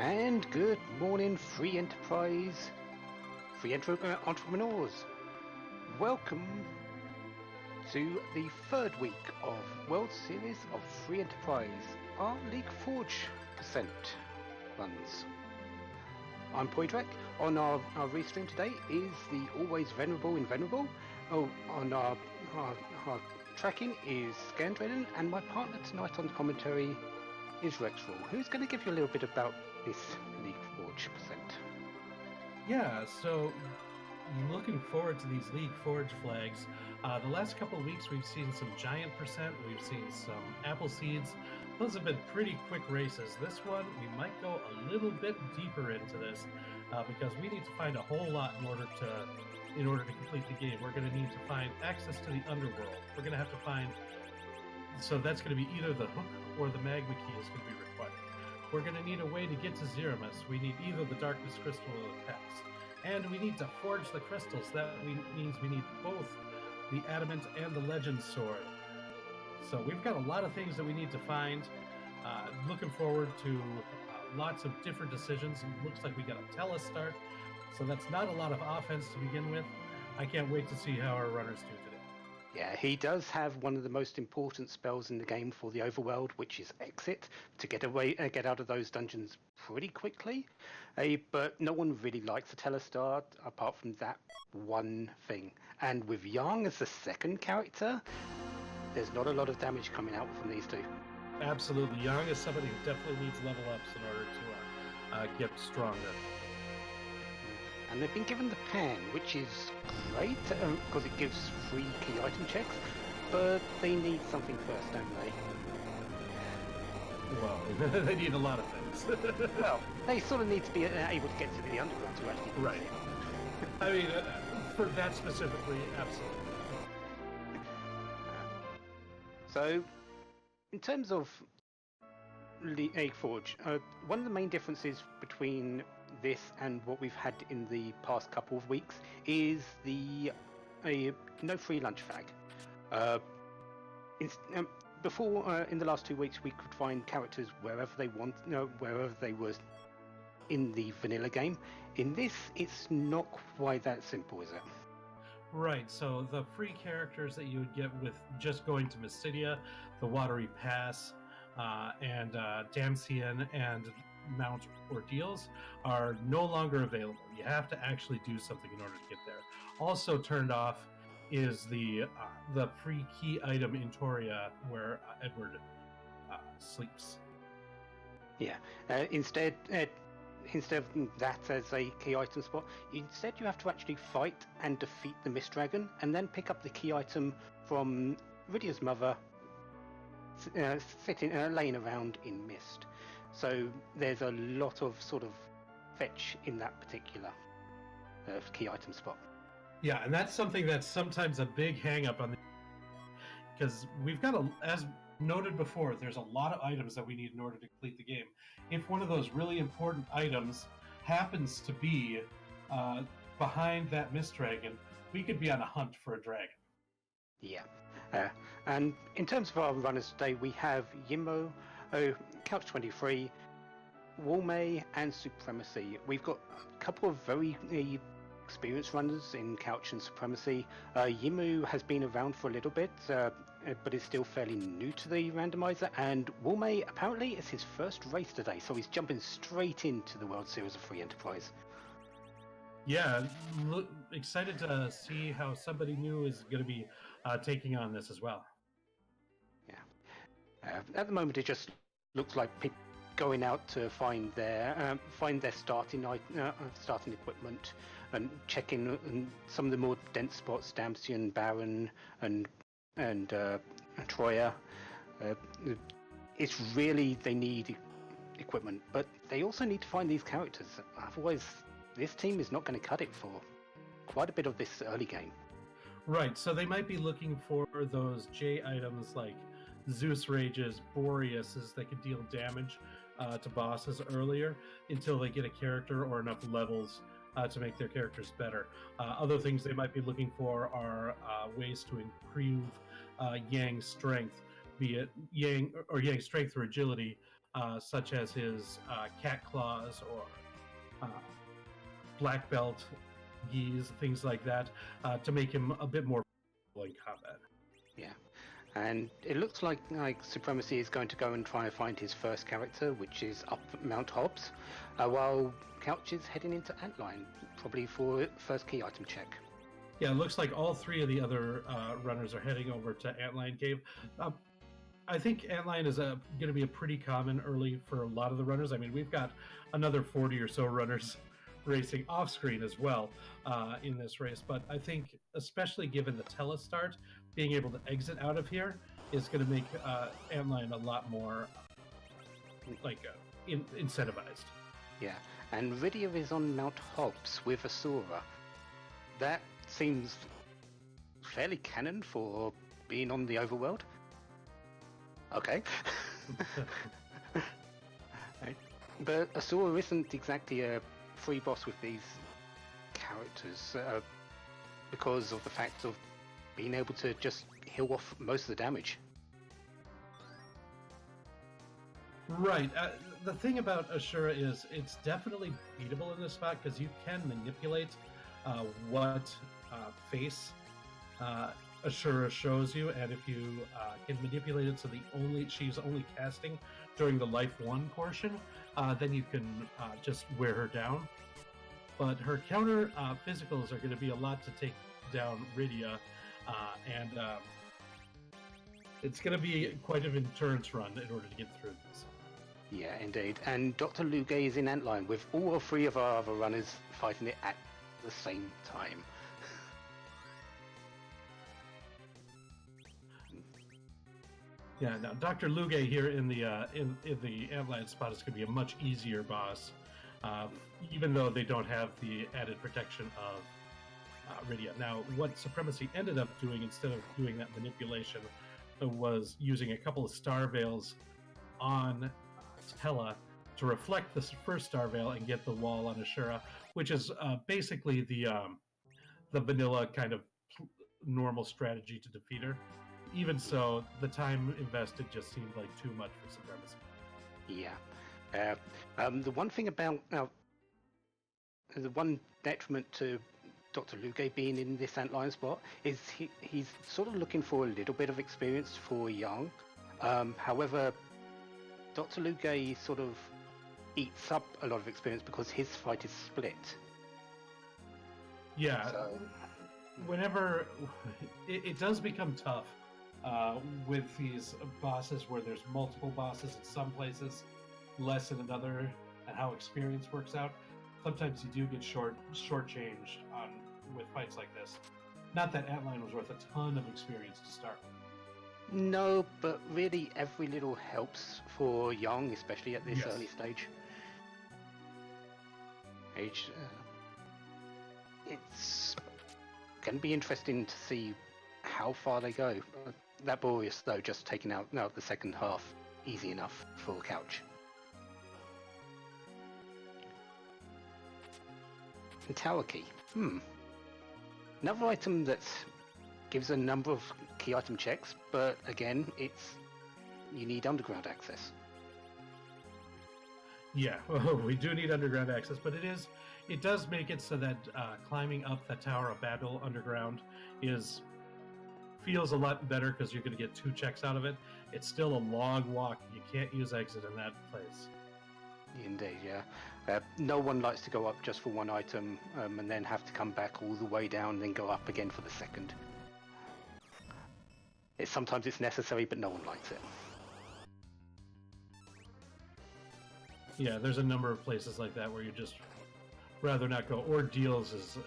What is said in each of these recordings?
And good morning, free enterprise, entrepreneurs. Welcome to the third week of World Series of Free Enterprise, our League Forge percent runs. I'm Poydrek. On our restream today is the always venerable Invenerable. On our tracking is Scandrenan, and my partner tonight on commentary is Rexfall, who's going to give you a little bit about this League Forge percent. Yeah, so looking forward to these League Forge flags. The last couple of weeks we've seen some giant percent, we've seen some apple seeds. Those have been pretty quick races. This one, we might go a little bit deeper into this because we need to find a whole lot in order to complete the game. We're going to need to find access to the underworld. We're going to have to find, so that's going to be either the hook or the magma key is going to be required. We're going to need a way to get to Zeramus. We need either the darkness crystal or the Pax. And we need to forge the crystals. That means we need both the adamant and the legend sword. So we've got a lot of things that we need to find. Looking forward to lots of different decisions. It looks like we got a telestart, so that's not a lot of offense to begin with. I can't wait to see how our runners do today. Yeah, he does have one of the most important spells in the game for the overworld, which is Exit, to get out of those dungeons pretty quickly. But no one really likes a telestart apart from that one thing. And with Yang as the second character, there's not a lot of damage coming out from these two. Absolutely. Yang is somebody who definitely needs level ups in order to get stronger. And they've been given the pan, which is great because it gives free key item checks, but they need something first, don't they? Well, they need a lot of things. Well, they sort of need to be able to get to the underground to actually do right. I mean, for that specifically, absolutely. So, in terms of League Forge, one of the main differences between this and what we've had in the past couple of weeks is the no free lunch flag. Before, in the last 2 weeks, we could find characters wherever they want, wherever they were in the vanilla game. In this, it's not quite that simple, is it? Right, so the free characters that you would get with just going to Mysidia, the Watery Pass, and Damsian and Mount Ordeals are no longer available. You have to actually do something in order to get there. Also turned off is the free key item in Toria where Edward sleeps. Yeah. Instead of that as a key item spot, instead you have to actually fight and defeat the Mist Dragon, and then pick up the key item from Rydia's mother, laying around in mist. So there's a lot of sort of fetch in that particular key item spot. Yeah, and that's something that's sometimes a big hang-up on the, because we've got as noted before, there's a lot of items that we need in order to complete the game. If one of those really important items happens to be behind that Mist Dragon, we could be on a hunt for a dragon. Yeah. And in terms of our runners today, we have Yimmo, Couch 23, Walmay, and Supremacy. We've got a couple of very experienced runners in Couch and Supremacy. Yimu has been around for a little bit, but is still fairly new to the randomizer, and Walmay apparently is his first race today, so he's jumping straight into the World Series of Free Enterprise. Yeah, excited to see how somebody new is going to be taking on this as well. Yeah. At the moment, it just looks like people going out to find their starting equipment and checking some of the more dense spots, Damsian, Baron, and Troya. It's really, they need equipment, but they also need to find these characters. Otherwise, this team is not going to cut it for quite a bit of this early game. Right, so they might be looking for those J items like Zeus Rages, Boreases that can deal damage to bosses earlier until they get a character or enough levels to make their characters better. Other things they might be looking for are ways to improve Yang's strength, be it Yang strength or agility, such as his cat claws or black belt gis, things like that, to make him a bit more in combat. Yeah, and it looks like Supremacy is going to go and try and find his first character, which is up Mount Hobbs, while Couch is heading into Antline, probably for first key item check. Yeah, it looks like all three of the other runners are heading over to Antline Cave. I think Antline is going to be a pretty common early for a lot of the runners. I mean, we've got another 40 or so runners racing off screen as well in this race, but I think especially given the telestart, being able to exit out of here is going to make Antline a lot more incentivized. Yeah, and Rydia is on Mount Hobbs with Asura. That seems fairly canon for being on the overworld. Okay. Right. But Asura isn't exactly a free boss with these characters because of the fact of being able to just heal off most of the damage. Right. The thing about Asura is it's definitely beatable in this spot because you can manipulate what face Asura shows you, and if you can manipulate it so she's only casting during the life 1 portion, then you can just wear her down. But her counter physicals are going to be a lot to take down Rydia, and it's going to be quite an endurance run in order to get through this. Yeah, indeed. And Dr. Luge is in Antline with all 3 of our other runners fighting it at the same time. Yeah, now Dr. Luge here in the Antline spot is going to be a much easier boss, even though they don't have the added protection of Rydia. Now, what Supremacy ended up doing instead of doing that manipulation was using a couple of star veils on Tella to reflect the first star veil and get the wall on Ashura, which is basically the vanilla kind of normal strategy to defeat her. Even so, the time invested just seemed like too much for Supremacy. Yeah. The one thing about the one detriment to Dr. Luge being in this Antline spot is he's sort of looking for a little bit of experience for Young. However, Dr. Luge sort of eats up a lot of experience because his fight is split. Yeah. So, whenever it does become tough with these bosses where there's multiple bosses in some places, less in another, and how experience works out. Sometimes you do get shortchanged with fights like this. Not that Antline was worth a ton of experience to start with. No, but really every little helps for Young, especially at this early stage. It's going to be interesting to see how far they go. That Boreas, though, just taking out the second half, easy enough for Couch. And Tower Key. Another item that gives a number of key item checks, but again, you need underground access. Yeah, we do need underground access, but it does make it so that climbing up the Tower of Babel underground feels a lot better because you're going to get 2 checks out of it. It's still a long walk. You can't use exit in that place. Indeed, yeah. No one likes to go up just for one item and then have to come back all the way down and then go up again for the second. Sometimes it's necessary, but no one likes it. Yeah, there's a number of places like that where you just rather not go. Ordeals is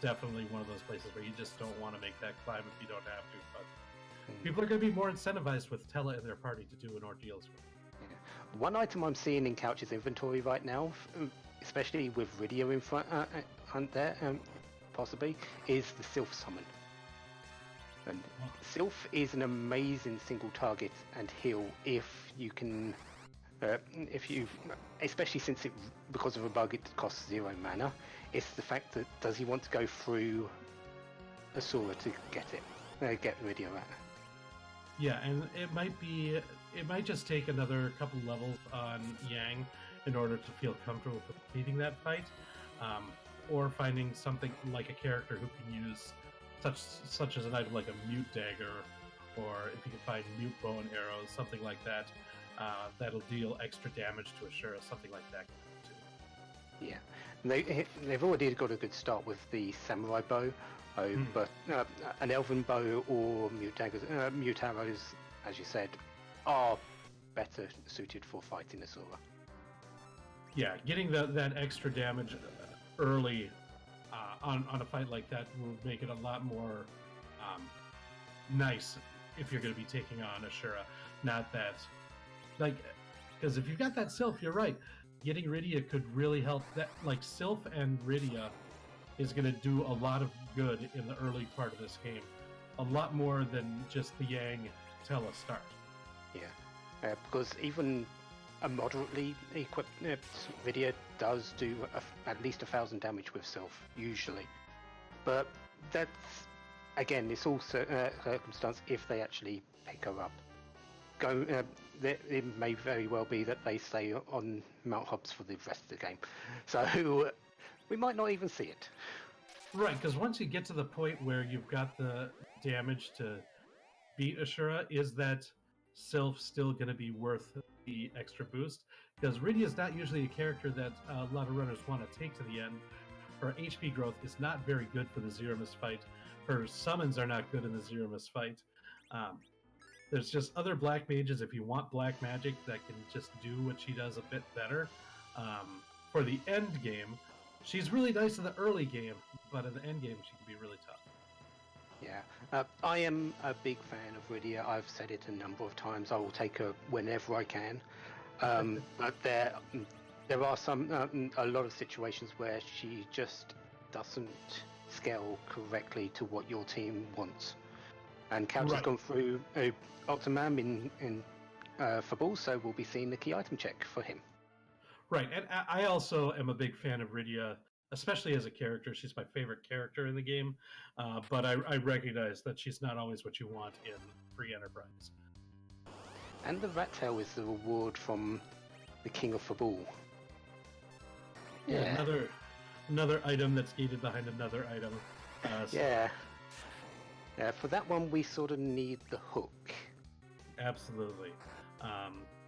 definitely one of those places where you just don't want to make that climb if you don't have to. But people are going to be more incentivized with Tella and their party to do an Ordeals. Yeah. One item I'm seeing in Couch's inventory right now, especially with Rydia in front there, possibly, is the Sylph Summon. And Sylph is an amazing single target and heal if you can, especially since because of a bug it costs 0 mana. It's the fact that does he want to go through Asura to get Rydia out? Yeah, and it might just take another couple levels on Yang in order to feel comfortable completing that fight, um, or finding something like a character who can use such as an item like a mute dagger, or if you can find mute bow and arrows, something like that, that'll deal extra damage to Ashura, something like that. Yeah, they've already got a good start with the samurai bow, but an elven bow or mute daggers, mute arrows, as you said, are better suited for fighting Asura. Yeah, getting that extra damage early on a fight like that will make it a lot more nice if you're going to be taking on Ashura. Not that, like, because if you've got that Sylph, you're right. Getting Rydia could really help. That, like, Sylph and Rydia is going to do a lot of good in the early part of this game. A lot more than just the Yang Tela start. Yeah, because even a moderately equipped Rydia does do at least 1,000 damage with Sylph, usually. But that's, again, it's also circumstance if they actually pick her up. It may very well be that they stay on Mount Hobbs for the rest of the game. So we might not even see it. Right, because once you get to the point where you've got the damage to beat Ashura, is that Sylph still going to be worth the extra boost? Because Rydia is not usually a character that a lot of runners want to take to the end. Her HP growth is not very good for the Zero Miss fight. Her summons are not good in the Zero Miss fight. There's just other black mages, if you want black magic, that can just do what she does a bit better. For the end game, she's really nice in the early game, but in the end game, she can be really tough. Yeah, I am a big fan of Rydia. I've said it a number of times. I will take her whenever I can. But there are a lot of situations where she just doesn't scale correctly to what your team wants. And Couch has gone through Octomam in Fabul, so we'll be seeing the key item check for him. Right, and I also am a big fan of Rydia, especially as a character. She's my favorite character in the game, but I recognize that she's not always what you want in Free Enterprise. And the rat tail is the reward from the King of Fabul. Yeah, another item that's gated behind another item. Yeah. For that one, we sort of need the hook. Absolutely.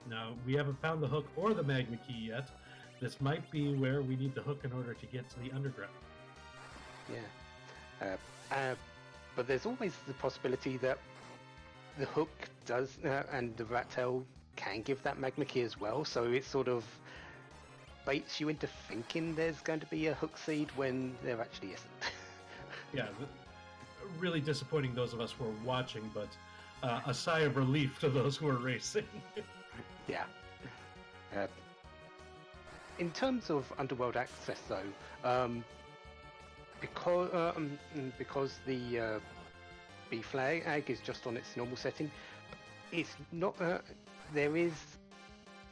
Now, we haven't found the hook or the magma key yet. This might be where we need the hook in order to get to the underground. Yeah. But there's always the possibility that the hook does, and the rat tail can give that magma key as well, so it sort of baits you into thinking there's going to be a hook seed when there actually isn't. Yeah, really disappointing those of us who are watching, but a sigh of relief to those who are racing. Yeah. In terms of Underworld access, though, because the B flag is just on its normal setting, it's not. There is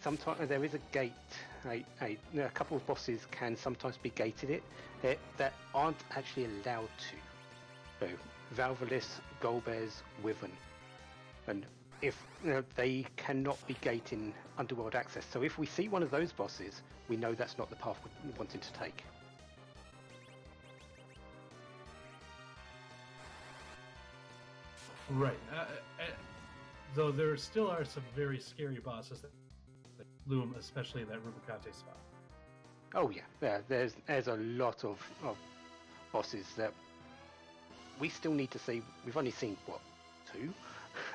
a gate. A couple of bosses can sometimes be gated that aren't actually allowed to. So, Valvalis, Golbez, Wyvern, and if they cannot be gating Underworld access. So if we see one of those bosses, we know that's not the path we're wanting to take. Right. Though there still are some very scary bosses that loom, especially in that Rubicante spot. Oh yeah, there's a lot of bosses that we still need to see. We've only seen, what, 2?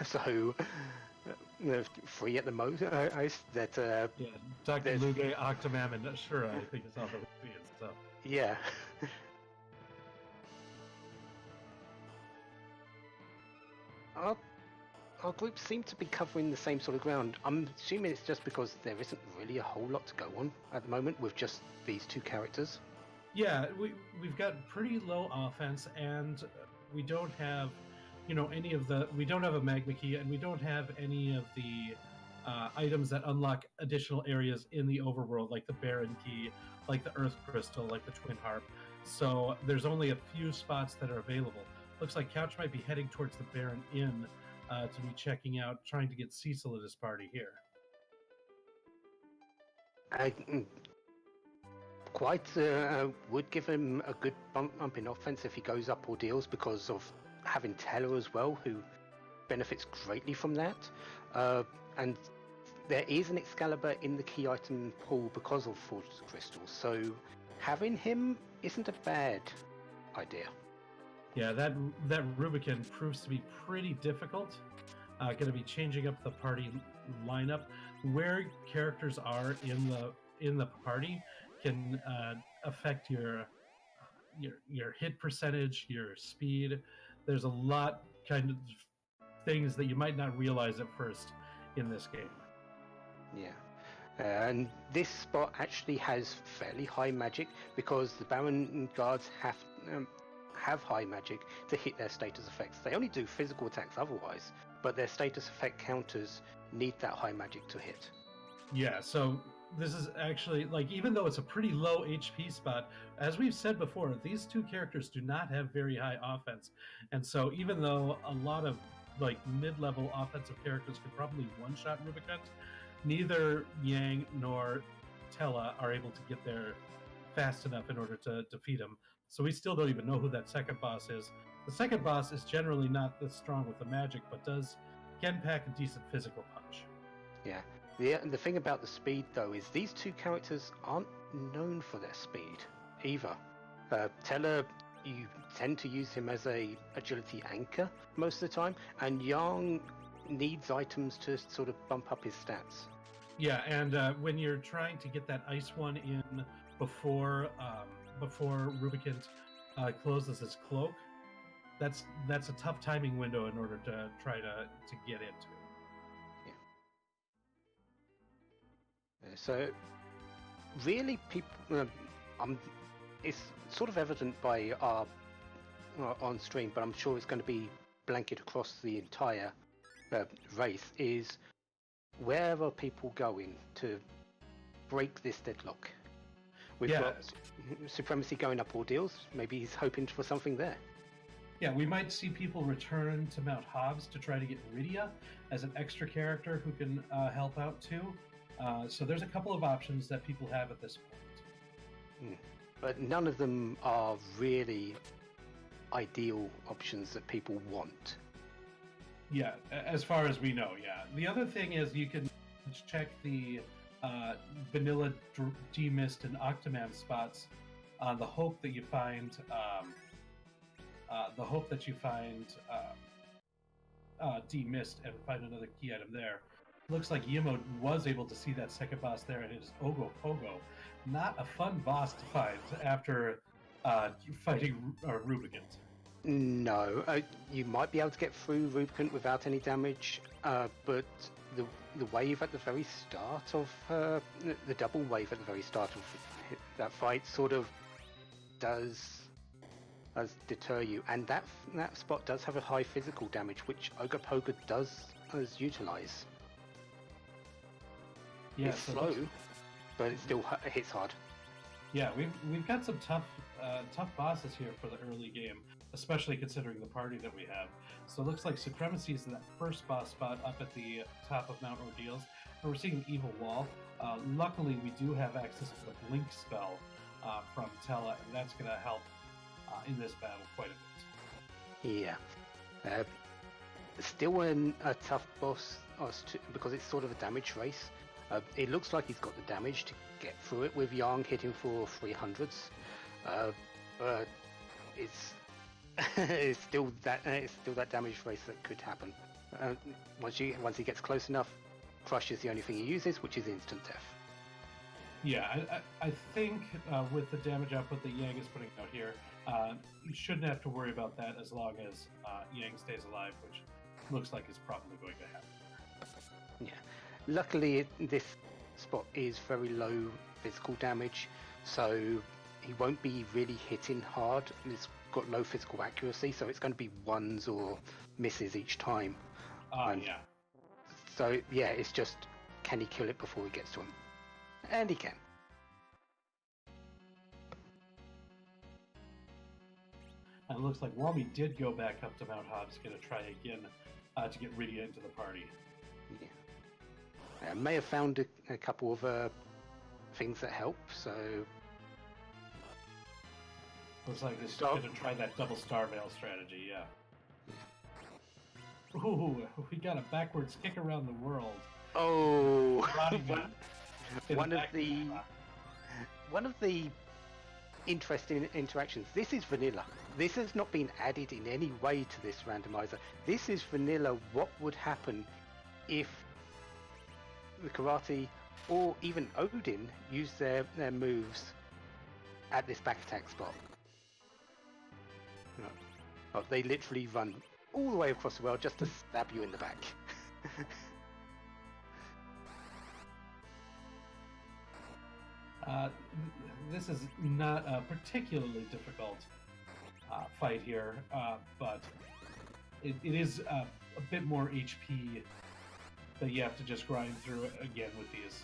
So, 3 at the most. Yeah, Dr. Luge, Octomam, and Ashura, I think is all the we see. So. Yeah. Our group seem to be covering the same sort of ground. I'm assuming it's just because there isn't really a whole lot to go on at the moment with just these 2 characters. Yeah, we've got pretty low offense, and we don't have, we don't have a magma key, and we don't have any of the items that unlock additional areas in the overworld, like the Baron key, like the Earth Crystal, like the Twin Harp. So there's only a few spots that are available. Looks like Couch might be heading towards the Baron Inn to be checking out, trying to get Cecil at his party here. Quite would give him a good bump in offense if he goes up ordeals because of having Teller as well, who benefits greatly from that. And there is an Excalibur in the key item pool because of Forged Crystals, so having him isn't a bad idea. Yeah, that Rubicon proves to be pretty difficult. Going to be changing up the party lineup. Where characters are in the party can affect your hit percentage, your speed. There's a lot kind of things that you might not realize at first in this game. Yeah. And this spot actually has fairly high magic because the Baron guards have high magic to hit their status effects. They only do physical attacks otherwise, but their status effect counters need that high magic to hit. Yeah, so this is actually, like, even though it's a pretty low HP spot, as we've said before, these two characters do not have very high offense. And so even though a lot of like mid-level offensive characters could probably one-shot Rubicon, neither Yang nor Tella are able to get there fast enough in order to defeat him. So we still don't even know who that second boss is. The second boss is generally not this strong with the magic, but can pack a decent physical punch. Yeah. The thing about the speed, though, is these two characters aren't known for their speed either. Teller, you tend to use him as a agility anchor most of the time, and Yang needs items to sort of bump up his stats. Yeah, and when you're trying to get that ice one in before Rubicon closes his cloak, that's a tough timing window in order to try to get into. So, really, people, it's sort of evident by our on stream, but I'm sure it's going to be blanket across the entire race. Is where are people going to break this deadlock? We've got Supremacy going up ordeals. Maybe he's hoping for something there. Yeah, we might see people return to Mount Hobbs to try to get Rydia as an extra character who can help out too. So there's a couple of options that people have at this point. But none of them are really ideal options that people want. Yeah, as far as we know, yeah. The other thing is you can check the vanilla D-Mist and Octoman spots on the hope that you find D-Mist and find another key item there. Looks like Yimo was able to see that second boss there, and it is Ogo Pogo. Not a fun boss to fight after fighting Rubicon. No, you might be able to get through Rubicon without any damage, but the wave at the very start of the double wave at the very start of that fight sort of does deter you, and that spot does have a high physical damage, which Ogo Pogo does utilize. Yeah, it's slow, but it still hits hard. Yeah, we've got some tough bosses here for the early game, especially considering the party that we have. So it looks like Supremacy is in that first boss spot up at the top of Mount Ordeals, and we're seeing Evil Wall. Luckily, we do have access to the Blink spell from Tella, and that's going to help in this battle quite a bit. Yeah. Still a tough boss because it's sort of a damage race. It looks like he's got the damage to get through it with Yang hitting for 300s, but it's still that damage race that could happen. Once he gets close enough, Crush is the only thing he uses, which is instant death. Yeah, I think with the damage output that Yang is putting out here, you shouldn't have to worry about that as long as Yang stays alive, which looks like is probably going to happen. Yeah. Luckily, this spot is very low physical damage, so he won't be really hitting hard. It's got low physical accuracy, so it's going to be ones or misses each time. Yeah. So, yeah, it's just, can he kill it before he gets to him? And he can. And it looks like Wami did go back up to Mount Hobbs, going to try again to get Rydia into the party. Yeah. I may have found a couple of things that help, so... Looks like this is going to try that double star mail strategy, yeah. Ooh, we got a backwards kick around the world. Oh! one of the interesting interactions. This is vanilla. This has not been added in any way to this randomizer. This is vanilla. What would happen if the karate or even Odin used their moves at this back attack spot? Oh, they literally run all the way across the world just to stab you in the back. This is not a particularly difficult fight here, but it is a bit more HP that you have to just grind through again with these.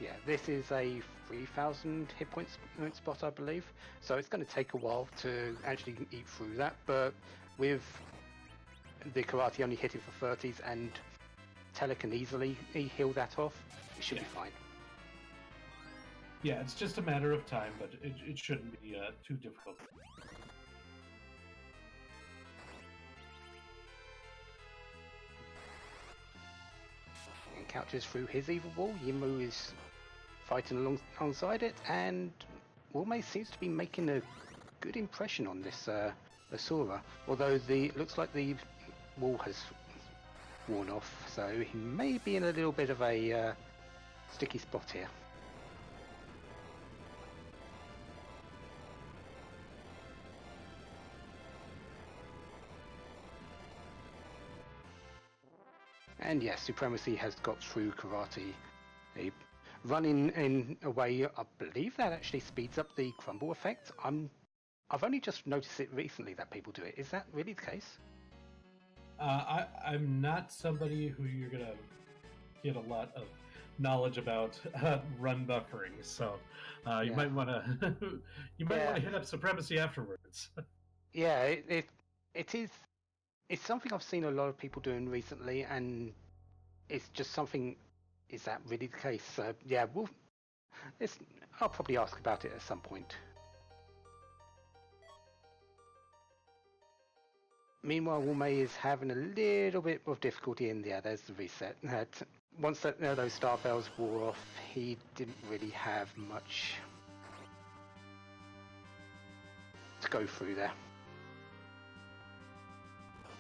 Yeah, this is a 3,000 hit point spot, I believe. So it's going to take a while to actually eat through that, but with the karate only hitting for 30s and Teller can easily heal that off, it should be fine. Yeah, it's just a matter of time, but it shouldn't be too difficult. And couches through his evil wall. Yimu is fighting alongside it, and Wolmei seems to be making a good impression on this Asura, although it looks like the wall has worn off, so he may be in a little bit of a sticky spot here. And yes, Supremacy has got through karate. They run in a way, I believe that actually speeds up the crumble effect. I've only just noticed it recently that people do it. Is that really the case? I'm not somebody who you're gonna get a lot of knowledge about run buffering, so you might want to want to hit up Supremacy afterwards. Yeah, it is. It's something I've seen a lot of people doing recently, and it's just something. Is that really the case? Yeah, I'll probably ask about it at some point. Meanwhile, Wolmei is having a little bit of difficulty in there. There's the reset. Once those star bells wore off, he didn't really have much to go through there.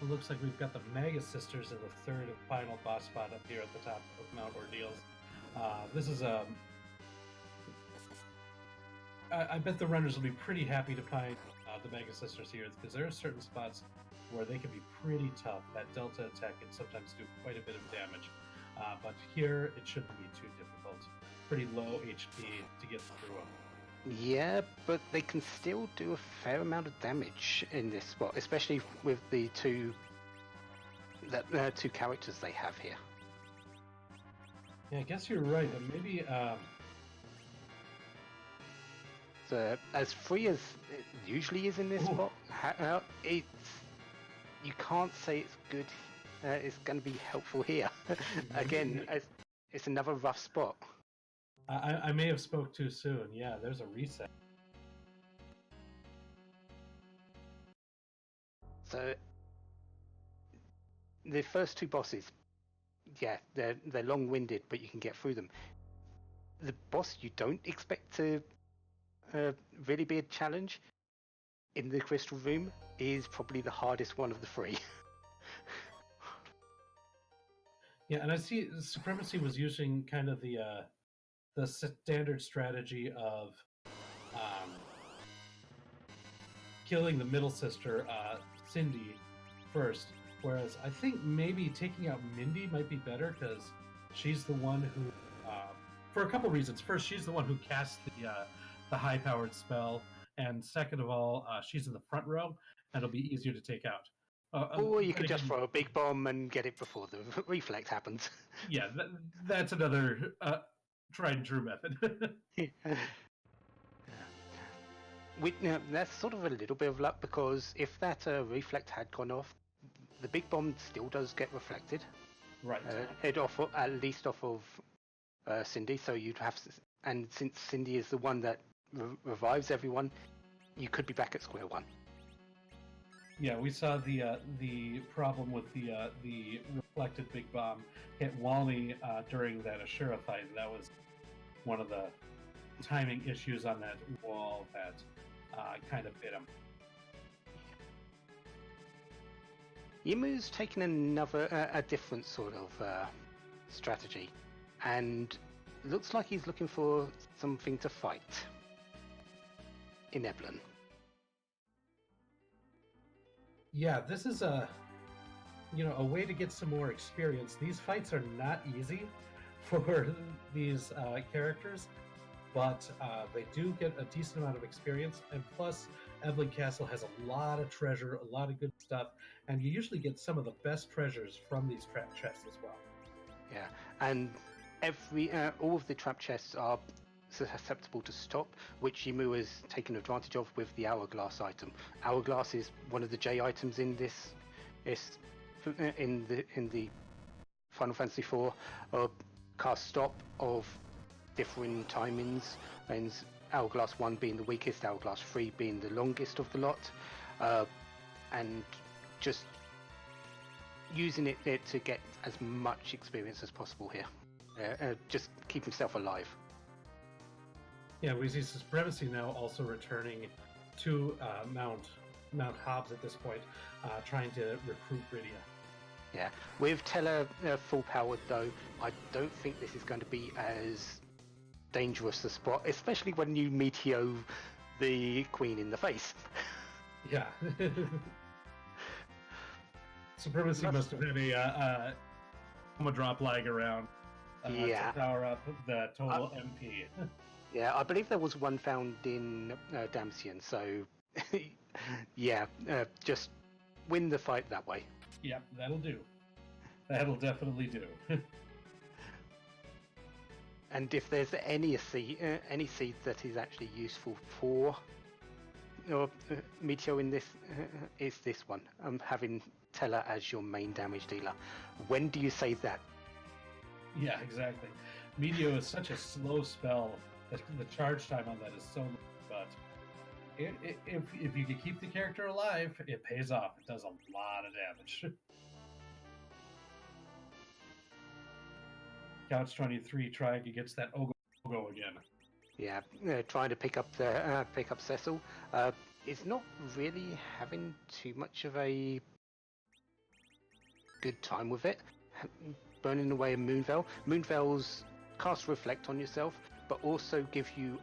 It looks like we've got the Mega Sisters in the third and final boss spot up here at the top of Mount Ordeals. This is I bet the runners will be pretty happy to find the Mega Sisters here, because there are certain spots where they can be pretty tough. That Delta attack can sometimes do quite a bit of damage. But here, it shouldn't be too difficult. Pretty low HP to get through them. Yeah, but they can still do a fair amount of damage in this spot, especially with the two characters they have here. Yeah, I guess you're right. Maybe so as free as it usually is in this spot, you can't say it's good. It's going to be helpful here. Again, it's another rough spot. I may have spoke too soon. Yeah, there's a reset. So the first two bosses, yeah, they're long-winded, but you can get through them. The boss you don't expect to really be a challenge in the Crystal Room is probably the hardest one of the three. Yeah, and I see Supremacy was using kind of the standard strategy of killing the middle sister, Cindy, first. Whereas I think maybe taking out Mindy might be better, because she's the one who, for a couple reasons. First, she's the one who casts the high-powered spell, and second of all, she's in the front row, and it'll be easier to take out. Or you could just throw a big bomb and get it before the reflex happens. Yeah, that's another tried and true method. That's sort of a little bit of luck, because if that reflect had gone off, the big bomb still does get reflected. Right. At least off of Cindy. So you'd have, and since Cindy is the one that revives everyone, you could be back at square one. Yeah, we saw the problem with the reflected big bomb hit Walney during that Ashura fight. And that was one of the timing issues on that wall that kind of bit him. Yimu's taken a different sort of strategy, and looks like he's looking for something to fight in Eblin. Yeah, this is a way to get some more experience. These fights are not easy for these characters, but they do get a decent amount of experience, and plus Evelyn Castle has a lot of treasure, a lot of good stuff, and you usually get some of the best treasures from these trap chests as well. Yeah, and all of the trap chests are susceptible to stop, which Yimu has taken advantage of with the hourglass item. Hourglass is one of the J items in this in the Final Fantasy IV cast stop of differing timings, and Hourglass 1 being the weakest, Hourglass 3 being the longest of the lot, and just using it to get as much experience as possible here. Just keep himself alive. Yeah, we see Supremacy now also returning to Mount Hobbs at this point, trying to recruit Rydia. Yeah, with Teller full powered though, I don't think this is going to be as dangerous a spot, especially when you meteor the Queen in the face. Yeah. Supremacy must have had a drop lag around to power up the total MP. Yeah, I believe there was one found in Damsian, so yeah, just win the fight that way. Yep, that'll do. That'll definitely do. And if there's any seed that is actually useful for Meteor in this, it's this one. Having Teller as your main damage dealer. When do you say that? Yeah, exactly. Meteor is such a slow spell. The charge time on that is so long, but if you can keep the character alive, it pays off. It does a lot of damage. Couch 23 trying against that Ogo again. Yeah, trying to pick up Cecil. It's not really having too much of a good time with it. Burning away a Moonveil. Moonveils cast Reflect on yourself, but also give you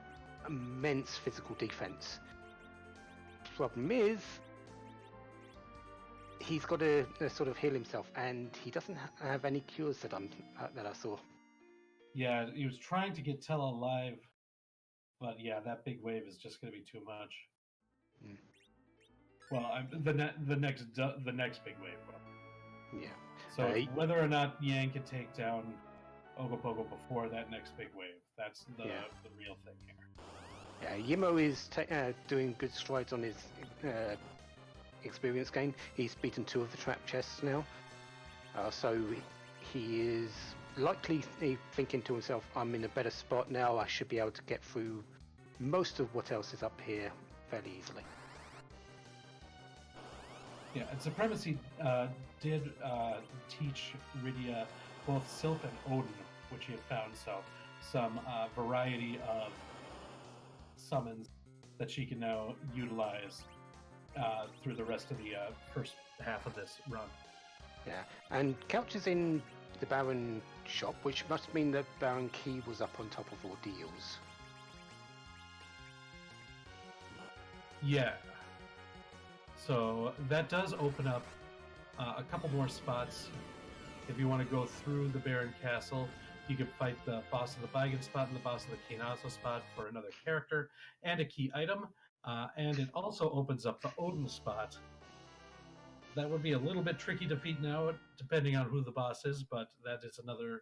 immense physical defense. Problem is, he's got to sort of heal himself, and he doesn't have any cures that I saw. Yeah, he was trying to get Tella alive, but yeah, that big wave is just going to be too much. Mm. Well, the next big wave will. Yeah. So whether or not Yang can take down Ogopogo before that next big wave, that's the real thing here. Yeah, Yimo is doing good strides on his experience gain. He's beaten 2 of the trap chests now, so he is likely thinking to himself, I'm in a better spot now, I should be able to get through most of what else is up here fairly easily. Yeah, and Supremacy did teach Rydia both Sylph and Odin, which he had found, so some variety of summons that she can now utilize through the rest of the first half of this run. Yeah, and Couch is in the Baron shop, which must mean that Baron Key was up on top of ordeals. Yeah. So that does open up a couple more spots. If you want to go through the Baron Castle, you can fight the boss of the Baigen spot and the boss of the Kinazo spot for another character and a key item. And it also opens up the Odin spot. That would be a little bit tricky to defeat now, depending on who the boss is, but that is another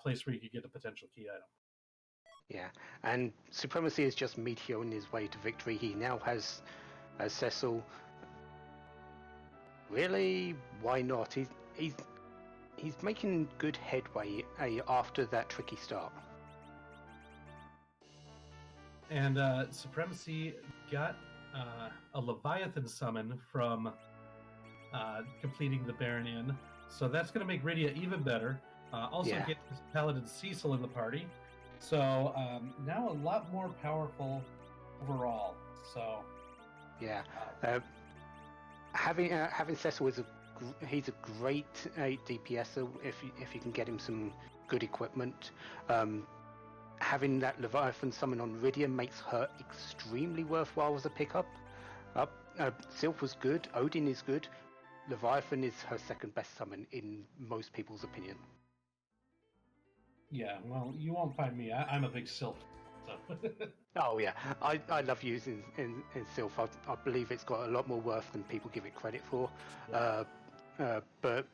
place where you could get a potential key item. Yeah, and Supremacy is just meteoring his way to victory. He now has Cecil. Really? Why not? He's making good headway after that tricky start. And Supremacy got a Leviathan summon from completing the Baron Inn, so that's going to make Rydia even better. Also Yeah. get this Paladin Cecil in the party, so now a lot more powerful overall. So Yeah. Having Cecil is he's a great DPSer if you can get him some good equipment. Having that Leviathan summon on Rydia makes her extremely worthwhile as a pickup. Sylph was good, Odin is good, Leviathan is her second best summon in most people's opinion. yeah, well, you won't find me. I'm a big Sylph. So. Oh yeah, I love using in Sylph. I believe it's got a lot more worth than people give it credit for. Yeah. But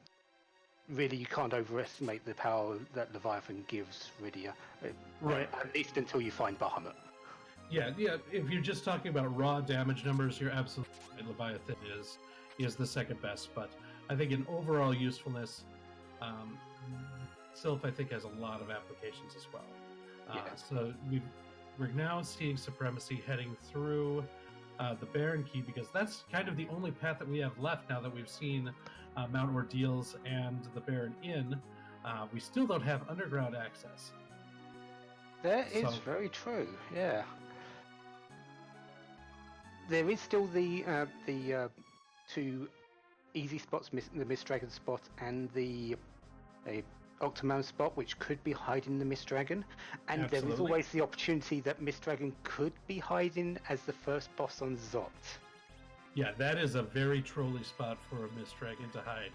really, you can't overestimate the power that Leviathan gives Rydia. Right. At least until you find Bahamut. Yeah. If you're just talking about raw damage numbers, you're absolutely right. Leviathan is the second best, but I think in overall usefulness, Sylph I think has a lot of applications as well. So we're now seeing Supremacy heading through the Baron Key, because that's kind of the only path that we have left now that we've seen Mount Ordeals and the Baron Inn. We still don't have underground access. That is very true. Yeah, there is still the two easy spots, the Mist Dragon spot and the Octomount spot, which could be hiding the Mist Dragon, and Absolutely. there is always the opportunity that Mist Dragon could be hiding as the first boss on Zot. Yeah, that is a very trolly spot for a Mist Dragon to hide,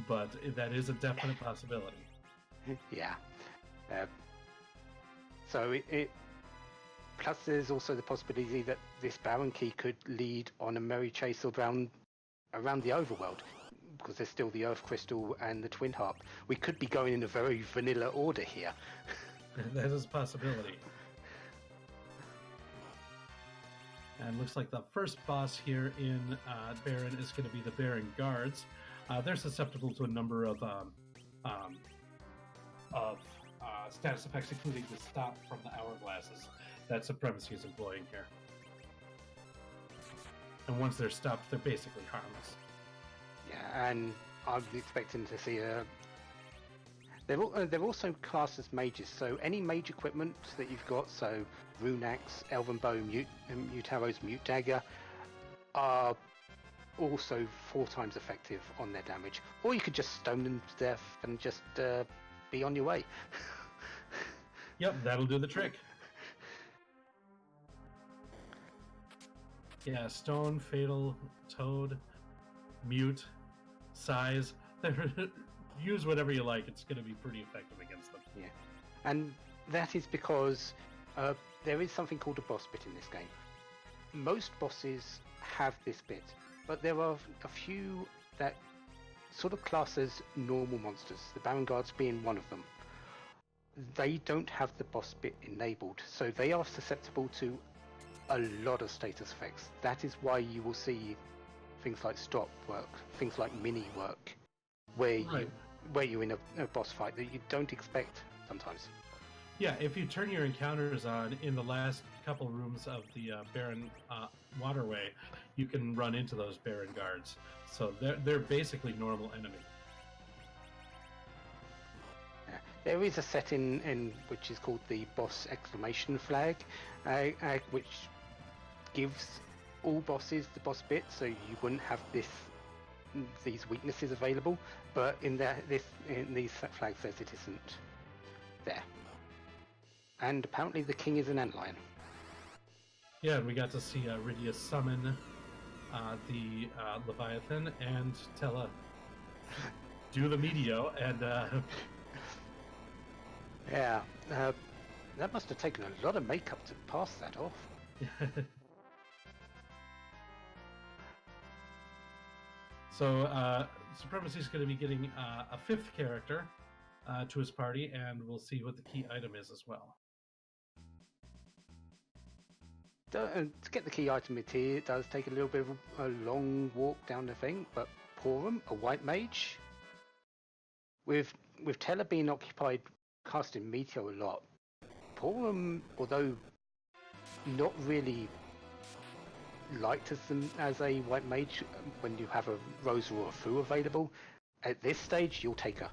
but that is a definite possibility. Yeah. So it plus there's also the possibility that this Baron Key could lead on a merry chase around the overworld, because there's still the Earth Crystal and the Twin Harp. We could be going in a very vanilla order here. That is a possibility. And looks like the first boss here in Baron is going to be the Baron Guards. They're susceptible to a number of status effects, including the stop from the hourglasses that Supremacy is employing here. And once they're stopped, they're basically harmless. Yeah, and I'm expecting to see they're also classed as mages, so any mage equipment that you've got, so Rune Axe, Elven Bow, Mute Arrows, Mute Dagger, are also 4 times effective on their damage. Or you could just stone them to death and just be on your way. Yep, that'll do the trick. Yeah, Stone, Fatal, Toad, Mute, Size. Use whatever you like. It's going to be pretty effective against them. Yeah, and that is because there is something called a boss bit in this game. Most bosses have this bit, but there are a few that sort of class as normal monsters, the Baron Guards being one of them. They don't have the boss bit enabled, so they are susceptible to a lot of status effects. That is why you will see things like stop work, things like mini work, where you're in a boss fight that you don't expect sometimes. Yeah, if you turn your encounters on in the last couple rooms of the Baron Waterway, you can run into those Baron Guards. So they're basically normal enemy. Yeah. There is a setting in which is called the boss exclamation flag, which gives all bosses the boss bit, so you wouldn't have these weaknesses available. But in these flag says it isn't there. And apparently the king is an antlion. Yeah, and we got to see Rydia summon the Leviathan and Tella do the Meteo, and yeah, that must have taken a lot of makeup to pass that off. So Supremacy is going to be getting a 5th character to his party, and we'll see what the key item is as well. To get the key item it does take a little bit of a long walk down the thing, but Porum, a white mage. With Teller being occupied casting Meteor a lot, Porum, although not really liked as a white mage when you have a Rosa or a Fu available, at this stage you'll take her.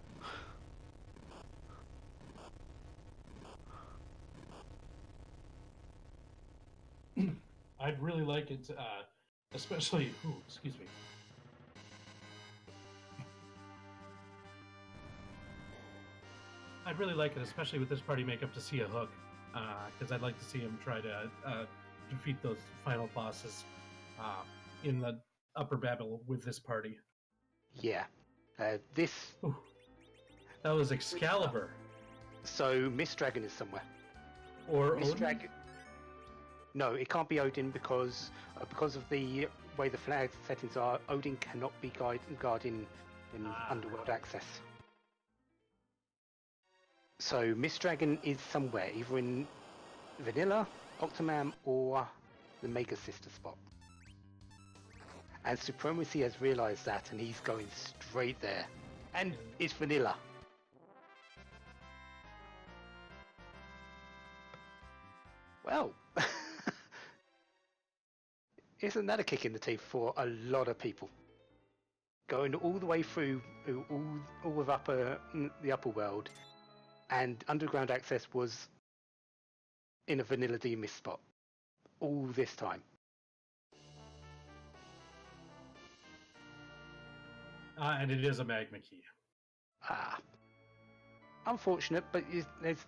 I'd really like it, especially. Ooh, excuse me. I'd really like it, especially with this party makeup, to see a hook, because I'd like to see him try to defeat those final bosses in the upper battle with this party. Yeah, this. Ooh, that was Excalibur. So Mist Dragon is somewhere. Or Mist Odin? Dragon. No, it can't be Odin because of the way the flag settings are. Odin cannot be guarding in Underworld access. So Mist Dragon is somewhere, either in Vanilla, Octomam, or the Mega Sister spot. And Supremacy has realised that, and he's going straight there. And it's Vanilla. Well, isn't that a kick in the teeth for a lot of people? Going all the way through all of the upper world, and underground access was in a Vanilla D miss spot all this time. And it is a magma key. Unfortunate, but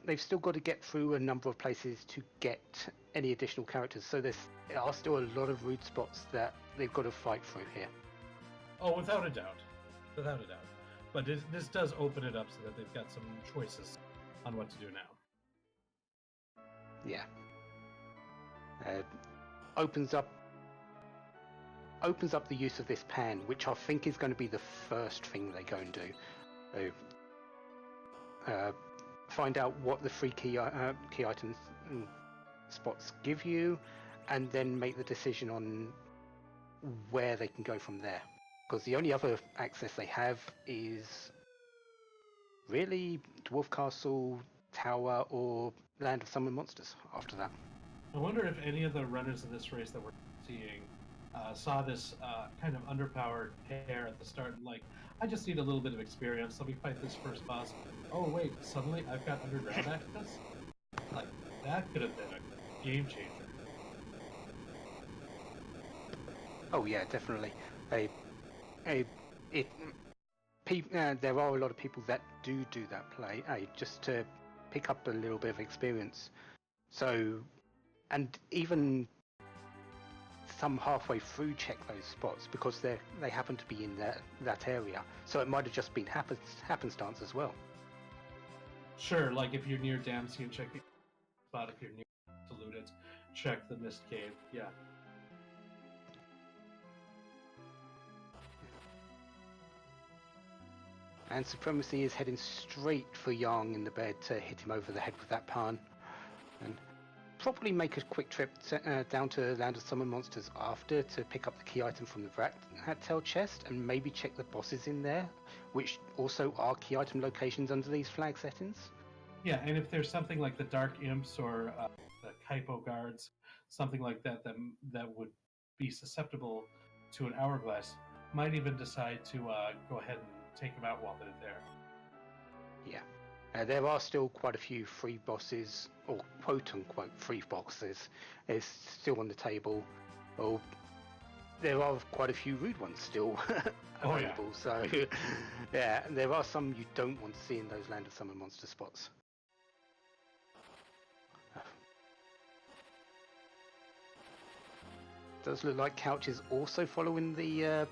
they've still got to get through a number of places to get any additional characters. So there are still a lot of root spots that they've got to fight through here. Oh, without a doubt. Without a doubt. But this does open it up so that they've got some choices on what to do now. Yeah. Opens up the use of this pan, which I think is going to be the first thing they go and do. So, find out what the free key items spots give you, and then make the decision on where they can go from there. Because the only other access they have is really Dwarf Castle, Tower, or Land of Summoned Monsters after that. I wonder if any of the runners of this race that we're seeing saw this kind of underpowered pair at the start and like, I just need a little bit of experience. Let me fight this first boss. Oh wait, suddenly I've got underground access? Like, that could have been a game changer. Oh yeah, definitely. There are a lot of people that do that play, just to pick up a little bit of experience. So, and even some halfway through check those spots because they happen to be in that area. So it might have just been happenstance as well. Sure, like if you're near Damsian, check the spot. If you're near Saluted, check the Mist Cave. Yeah. And Supremacy is heading straight for Yang in the bed to hit him over the head with that pan. And probably make a quick trip down to Land of Summoned Monsters after to pick up the key item from the Vraktail chest and maybe check the bosses in there, which also are key item locations under these flag settings. Yeah, and if there's something like the Dark Imps or the Kaipo Guards, something like that would be susceptible to an Hourglass, might even decide to go ahead and take them out while they're there. Yeah. There are still quite a few free bosses, or quote-unquote free bosses, is still on the table. Well, there are quite a few rude ones still available. Yeah. So, yeah, there are some you don't want to see in those Land of Summoned Monster spots. Does look like Couch is also following the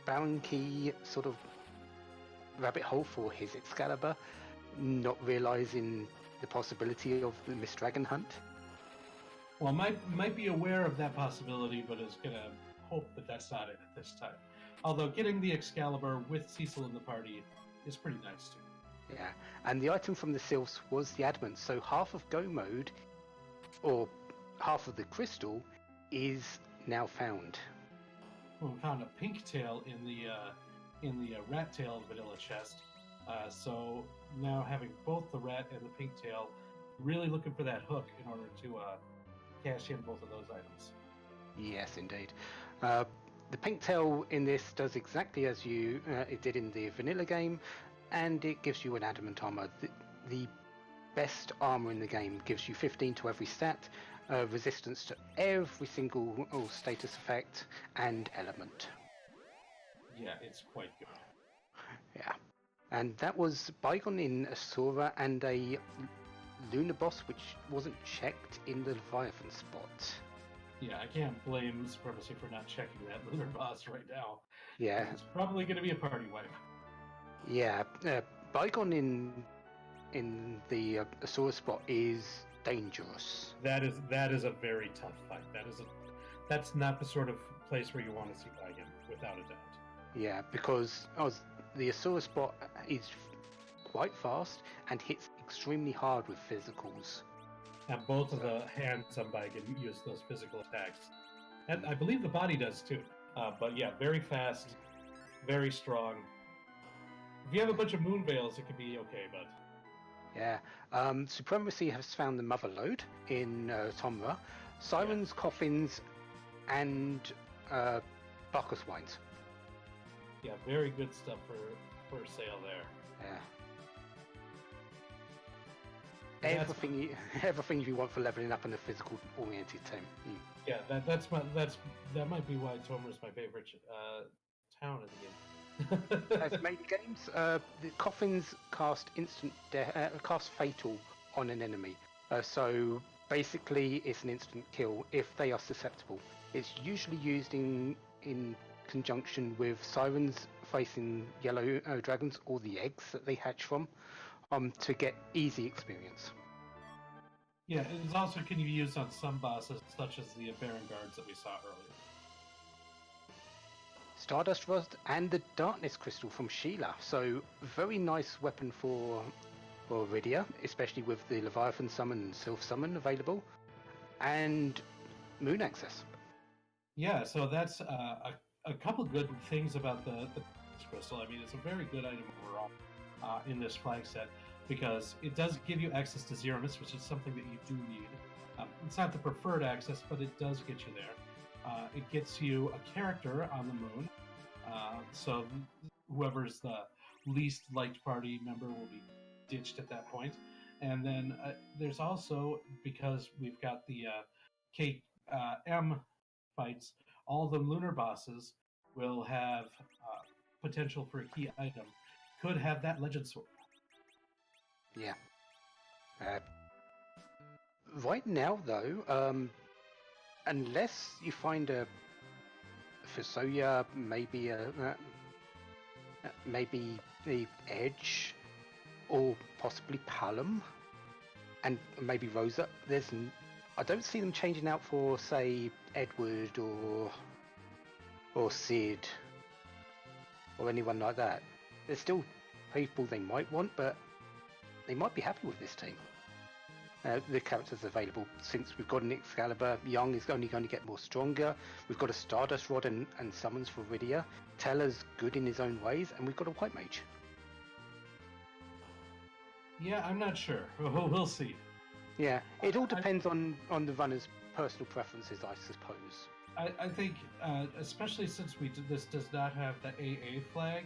Baron Key sort of rabbit hole for his Excalibur, not realizing the possibility of the Mist Dragon hunt. Well, might be aware of that possibility, but is gonna hope that that's not it at this time. Although getting the Excalibur with Cecil in the party is pretty nice too. Yeah, and the item from the Sylphs was the Adamant, so half of Go Mode, or half of the crystal, is now found. Well, we found a pink tail in the in the rat tail vanilla chest. So now having both the rat and the pink tail, really looking for that hook in order to cash in both of those items. Yes, indeed. The pink tail in this does exactly as it did in the vanilla game, and it gives you an adamant armor. The best armor in the game gives you 15 to every stat, resistance to every single status effect, and element. Yeah, it's quite good. Yeah. And that was Bygone in Asura and a lunar boss which wasn't checked in the Leviathan spot. Yeah, I can't blame Supremacy for not checking that lunar boss right now. Yeah. It's probably going to be a party wipe. Yeah. Bygone in the Asura spot is dangerous. That is a very tough fight. That's not the sort of place where you want to see Bygone, without a doubt. Yeah, because the Asura spot is quite fast and hits extremely hard with physicals. And both of the hands on Bygone use those physical attacks. And I believe the body does too. But yeah, very fast, very strong. If you have a bunch of moon veils, it could be okay, but... Yeah. Supremacy has found the Mother Lode in Tomra, Sirens, Coffins, and Bacchus Wines. Yeah, very good stuff for sale there. Yeah. Everything you want for leveling up in a physical-oriented team. Yeah, that might be why Tomra is my favorite town in the game. As main games, the Coffins cast cast Fatal on an enemy. So basically, it's an instant kill if they are susceptible. It's usually used in conjunction with Sirens facing yellow dragons or the eggs that they hatch from, to get easy experience. Yeah, it also can be used on some bosses, such as the Baron Guards that we saw earlier. Stardust Rod and the Darkness Crystal from Sheila. So very nice weapon for Iridia, especially with the Leviathan Summon and Sylph Summon available, and Moon Access. Yeah, so that's a couple good things about the Crystal. I mean, it's a very good item overall in this flag set, because it does give you access to Zeramis, which is something that you do need. It's not the preferred access, but it does get you there. It gets you a character on the moon, so whoever's the least liked party member will be ditched at that point. And then there's also, because we've got the KM fights, all the lunar bosses will have potential for a key item. Could have that legend sword. Yeah. Right now, though, unless you find a Fusoya, maybe the Edge, or possibly Palom, and maybe Rosa, I don't see them changing out for, say, Edward or Sid or anyone like that. There's still people they might want, but they might be happy with this team. The characters available, since we've got an Excalibur, Young is only going to get more stronger. We've got a Stardust Rod and summons for Iridia. Teller's good in his own ways, and we've got a White Mage. Yeah, I'm not sure. We'll see. Yeah, it all depends on the runner's personal preferences, I suppose. I think, especially since this does not have the AA flag,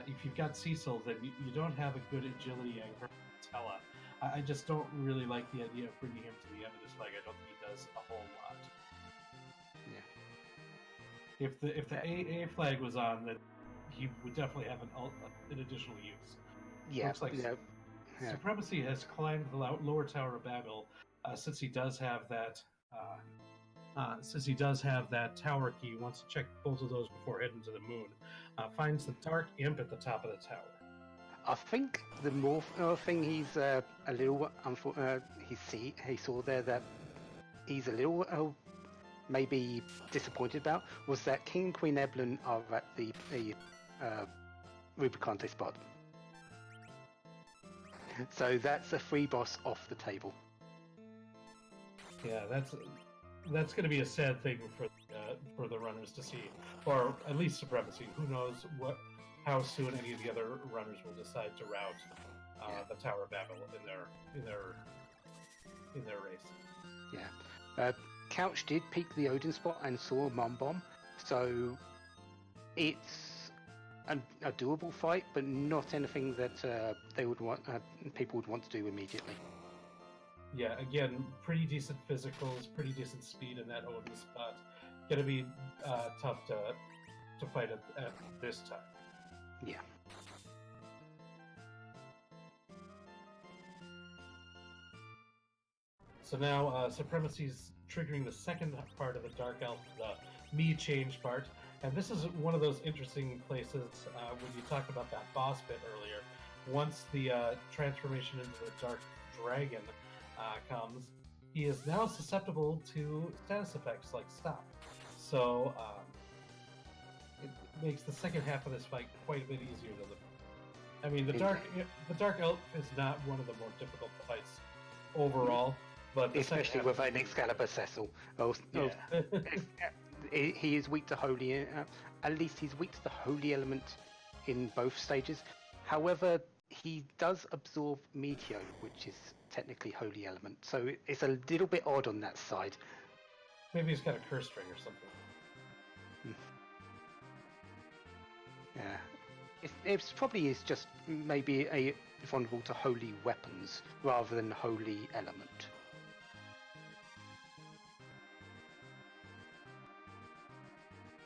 if you've got Cecil, then you don't have a good agility anchor Tella. I just don't really like the idea of bringing him to the end of this flag. I don't think he does a whole lot. Yeah. If the AA flag was on, then he would definitely have an additional use. Yeah. Looks like Supremacy has climbed the lower Tower of Babel, since he does have that. Since he does have that tower key, wants to check both of those before heading to the moon. Finds the Dark Imp at the top of the tower. I think the more thing he's a little he saw there that he's a little maybe disappointed about was that King and Queen Eblin are at the Rubicante spot. So that's a free boss off the table. Yeah, that's going to be a sad thing for the runners to see, or at least Supremacy. Who knows how soon any of the other runners will decide to route the Tower of Babel in their race. Yeah. Couch did peek the Odin spot and saw a Mom Bomb, so it's a doable fight, but not anything that they would want people would want to do immediately. Yeah, again, pretty decent physicals, pretty decent speed in that Odin spot. Gonna be tough to fight at this time. Yeah. So now Supremacy's triggering the second part of the Dark Elf, the me change part. And this is one of those interesting places when you talked about that boss bit earlier. Once the transformation into the Dark Dragon comes, he is now susceptible to status effects like stop. So it makes the second half of this fight quite a bit easier than the... I mean, the Dark Elf is not one of the more difficult fights overall. But especially with an Excalibur Cecil. He is weak to holy. At least he's weak to the holy element in both stages. However, he does absorb Meteor, which is technically holy element. So it's a little bit odd on that side. Maybe he's got a curse string or something. Yeah, it probably is just maybe a vulnerable to holy weapons rather than holy element.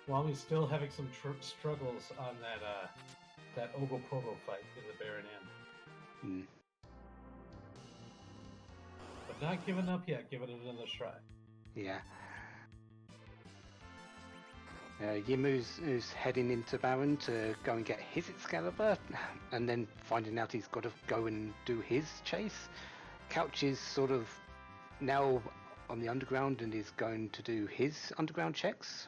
While he's still having some struggles on that Ogopogo fight in the Baron Inn. But not giving up yet, giving it another try. Yeah. Yimu's heading into Baron to go and get his Excalibur, and then finding out he's got to go and do his chase. Couch is sort of now on the underground and is going to do his underground checks.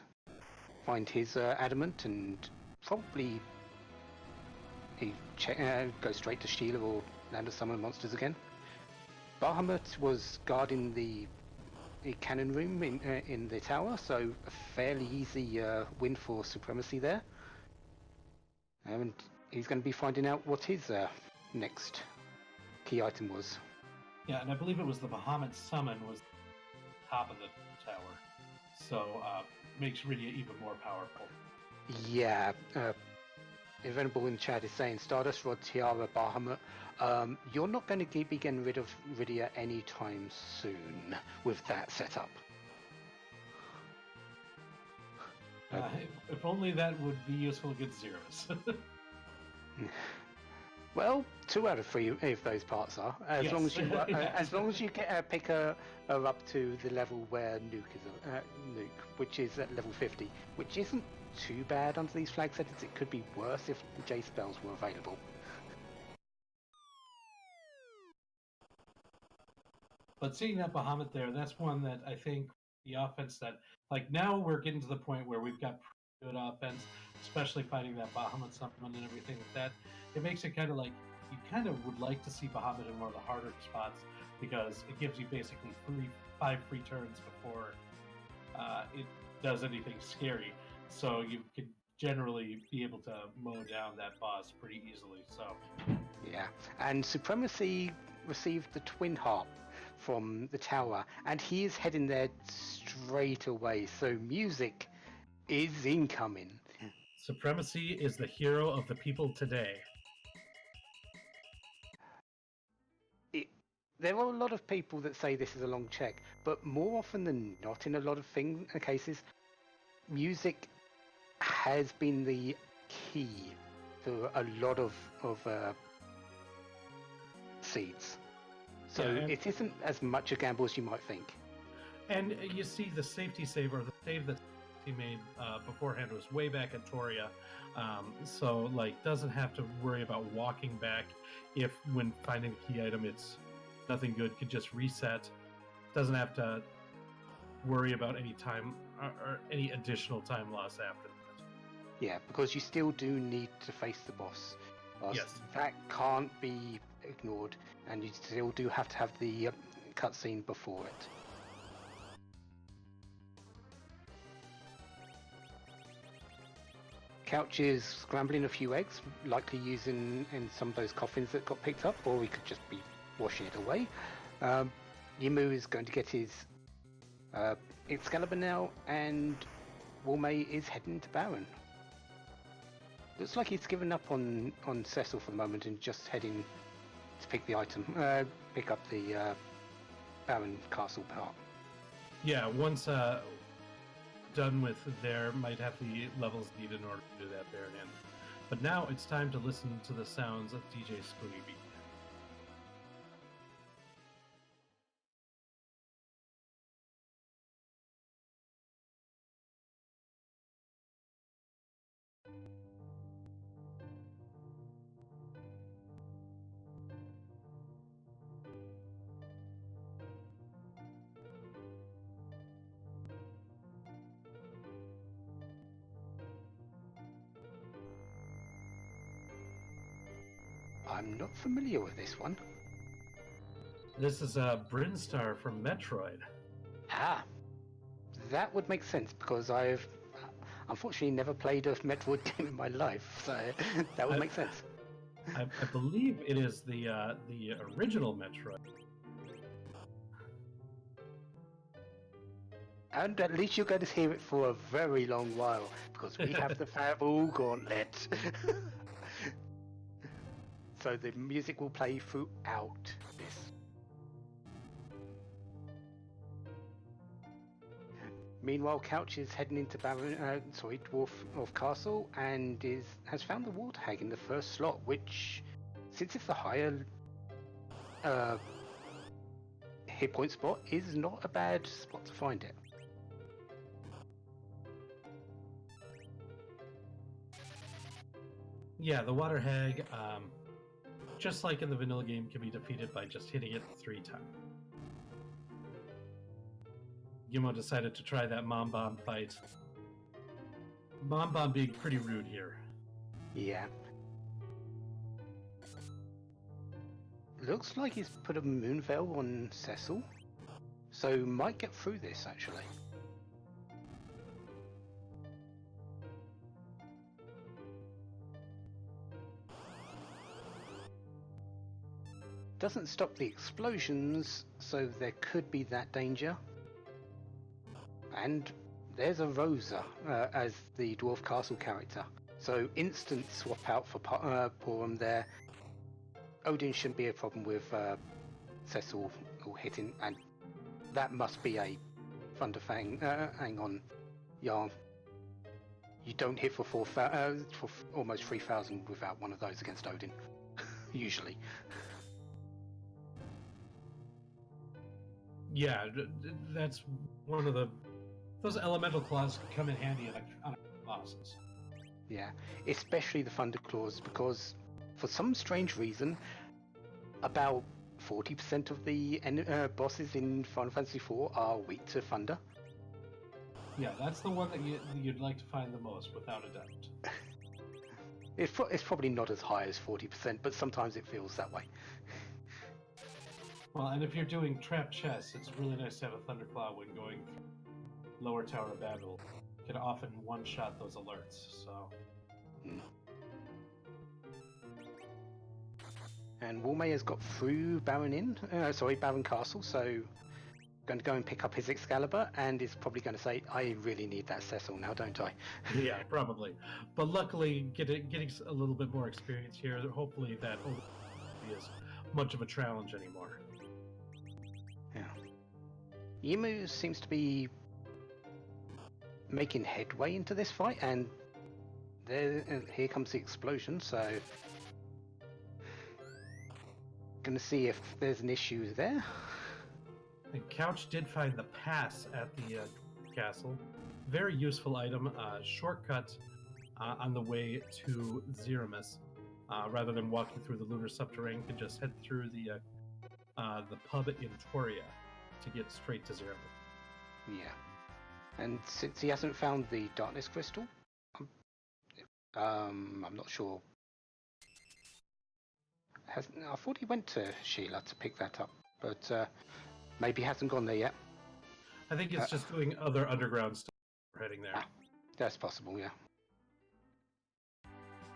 Find his adamant, and probably he goes straight to Sheila or Land of Summon Monsters again. Bahamut was guarding the cannon room in the tower, so a fairly easy win for Supremacy there. And he's going to be finding out what his next key item was. Yeah, and I believe it was the Bahamut Summon was top of the tower. So makes Rydia even more powerful. Yeah, Invenable in chat is saying Stardust Rod Tiara Bahamut. You're not going to be getting rid of Rydia anytime soon with that setup. If only that would be useful against Zeros. Well, 2 out of 3 of those parts are. As long as you as long as you pick her up to the level where Nuke is Nuke, which is at level 50, which isn't too bad under these flag settings. It could be worse if J spells were available. But seeing that Bahamut there, that's one that I think the offense that, like, now we're getting to the point where we've got good offense, especially fighting that Bahamut summon and everything like that. It makes it kind of like, you kind of would like to see Bahamut in one of the harder spots, because it gives you basically 5 free turns before it does anything scary. So you could generally be able to mow down that boss pretty easily. So yeah, and Supremacy received the Twin Harp from the tower, and he is heading there straight away. So music is incoming. Supremacy is the hero of the people today. There are a lot of people that say this is a long check, but more often than not, in a lot of cases, music has been the key to a lot of seeds. So it isn't as much a gamble as you might think. And you see the safety save, or the save that he made beforehand, was way back at Toria. So, like, doesn't have to worry about walking back if, when finding the key item, it's nothing good, could just reset. Doesn't have to worry about any time or any additional time loss after that. Yeah, because you still do need to face the boss. Yes. That can't be ignored, and you still do have to have the cutscene before it. Couch is scrambling a few eggs, likely using in some of those coffins that got picked up, or he could just be washing it away. Yimu is going to get his Excalibur now, and Wolmay is heading to Baron. Looks like he's given up on Cecil for the moment and just heading to pick the item, pick up the Baron Castle part. Yeah, once done with there, might have the levels needed in order to do that Baron in. But now it's time to listen to the sounds of DJ Spoony Beat. I'm not familiar with this one. This is Brinstar from Metroid. Ah, that would make sense because I've unfortunately never played a Metroid game in my life, so that would make sense. I believe it is the original Metroid. And at least you're going to hear it for a very long while because we have the Fable Gauntlet. So the music will play throughout this. Meanwhile, Couch is heading into Dwarf Castle and has found the Water Hag in the first slot, which, since it's the higher hit point spot, is not a bad spot to find it. Yeah, the Water Hag, just like in the vanilla game, can be defeated by just hitting it 3 times. Guillermo decided to try that Mom Bomb fight. Mom Bomb being pretty rude here. Yeah. Looks like he's put a Moon Veil on Cecil, so might get through this actually. Doesn't stop the explosions, so there could be that danger. And there's a Rosa as the Dwarf Castle character. So instant swap out for Porum there. Odin shouldn't be a problem with Cecil or hitting, and that must be a Thunderfang. Hang on, Yarn. You don't hit for almost 3,000 without one of those against Odin, usually. Yeah, that's one of those elemental claws can come in handy on bosses. Yeah, especially the Thunder Claws, because for some strange reason, about 40% of the bosses in Final Fantasy IV are weak to Thunder. Yeah, that's the one that you'd like to find the most, without a doubt. It's probably not as high as 40%, but sometimes it feels that way. Well, and if you're doing trap chests, it's really nice to have a Thunderclaw when going through Lower Tower of Babel. You can often one-shot those alerts, so... And Wolmay has got through Baron Castle, so going to go and pick up his Excalibur, and is probably going to say, I really need that Cecil now, don't I? Yeah, probably. But luckily, getting a little bit more experience here, hopefully that won't be as much of a challenge anymore. Yeah. Yimu seems to be making headway into this fight, and here comes the explosion, so gonna see if there's an issue there. And Couch did find the pass at the castle. Very useful item, shortcut on the way to Zeramis. Rather than walking through the lunar subterranean, you can just head through the pub in Toria to get straight to Zeramis. Yeah. And since he hasn't found the darkness crystal, I'm not sure. I thought he went to Sheila to pick that up, but maybe he hasn't gone there yet. I think it's just doing other underground stuff. Heading there. That's possible, yeah.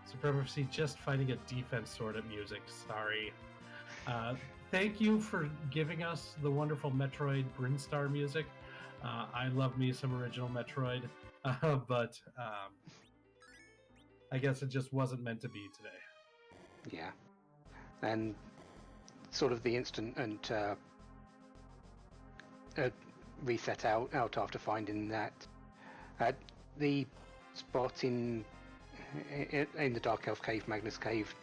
Supremacy just finding a defense sword at music. Sorry. Thank you for giving us the wonderful Metroid Brinstar music. I love me some original Metroid, but I guess it just wasn't meant to be today. Yeah, and sort of the instant and reset out after finding that the spot in the Dark Elf Cave, Magnus Cave,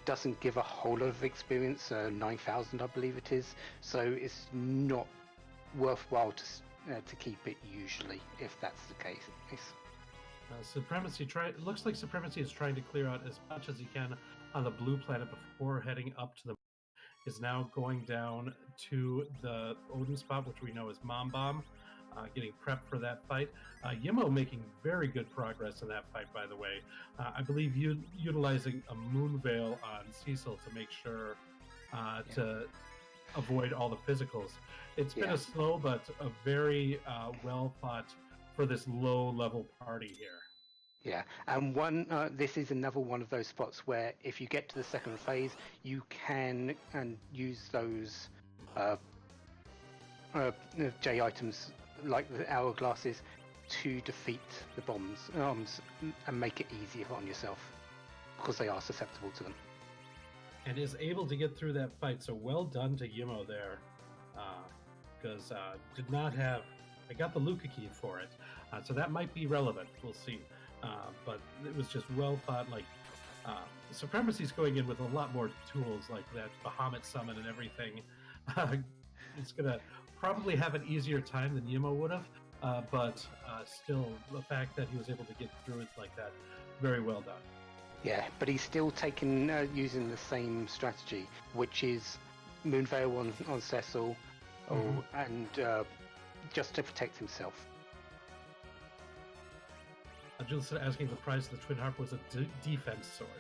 doesn't give a whole lot of experience. 9,000, I believe it is. So it's not worthwhile to keep it usually, if that's the case. Supremacy looks like Supremacy is trying to clear out as much as he can on the blue planet before heading up to the. Is now going down to the Odin spot, which we know is Mom Bomb, getting prepped for that fight. Yimmo making very good progress in that fight, by the way. I believe utilizing a Moon Veil on Cecil to make sure to avoid all the physicals. It's been a slow but a very well fought for this low-level party here. Yeah, and this is another one of those spots where if you get to the second phase, you can use those J items like the hourglasses to defeat the bombs and make it easier on yourself because they are susceptible to them. And is able to get through that fight, so well done to Yimmo there, because did not have. I got the Luca key for it, so that might be relevant. We'll see. But it was just well thought. Like Supremacy's going in with a lot more tools, like that Bahamut summon and everything. It's gonna probably have an easier time than Yimmo would have, but still, the fact that he was able to get through it like that, very well done. Yeah, but he's still using the same strategy, which is Moonveil on Cecil, and just to protect himself. Jules asking the price of the Twin Harp was a defense sword.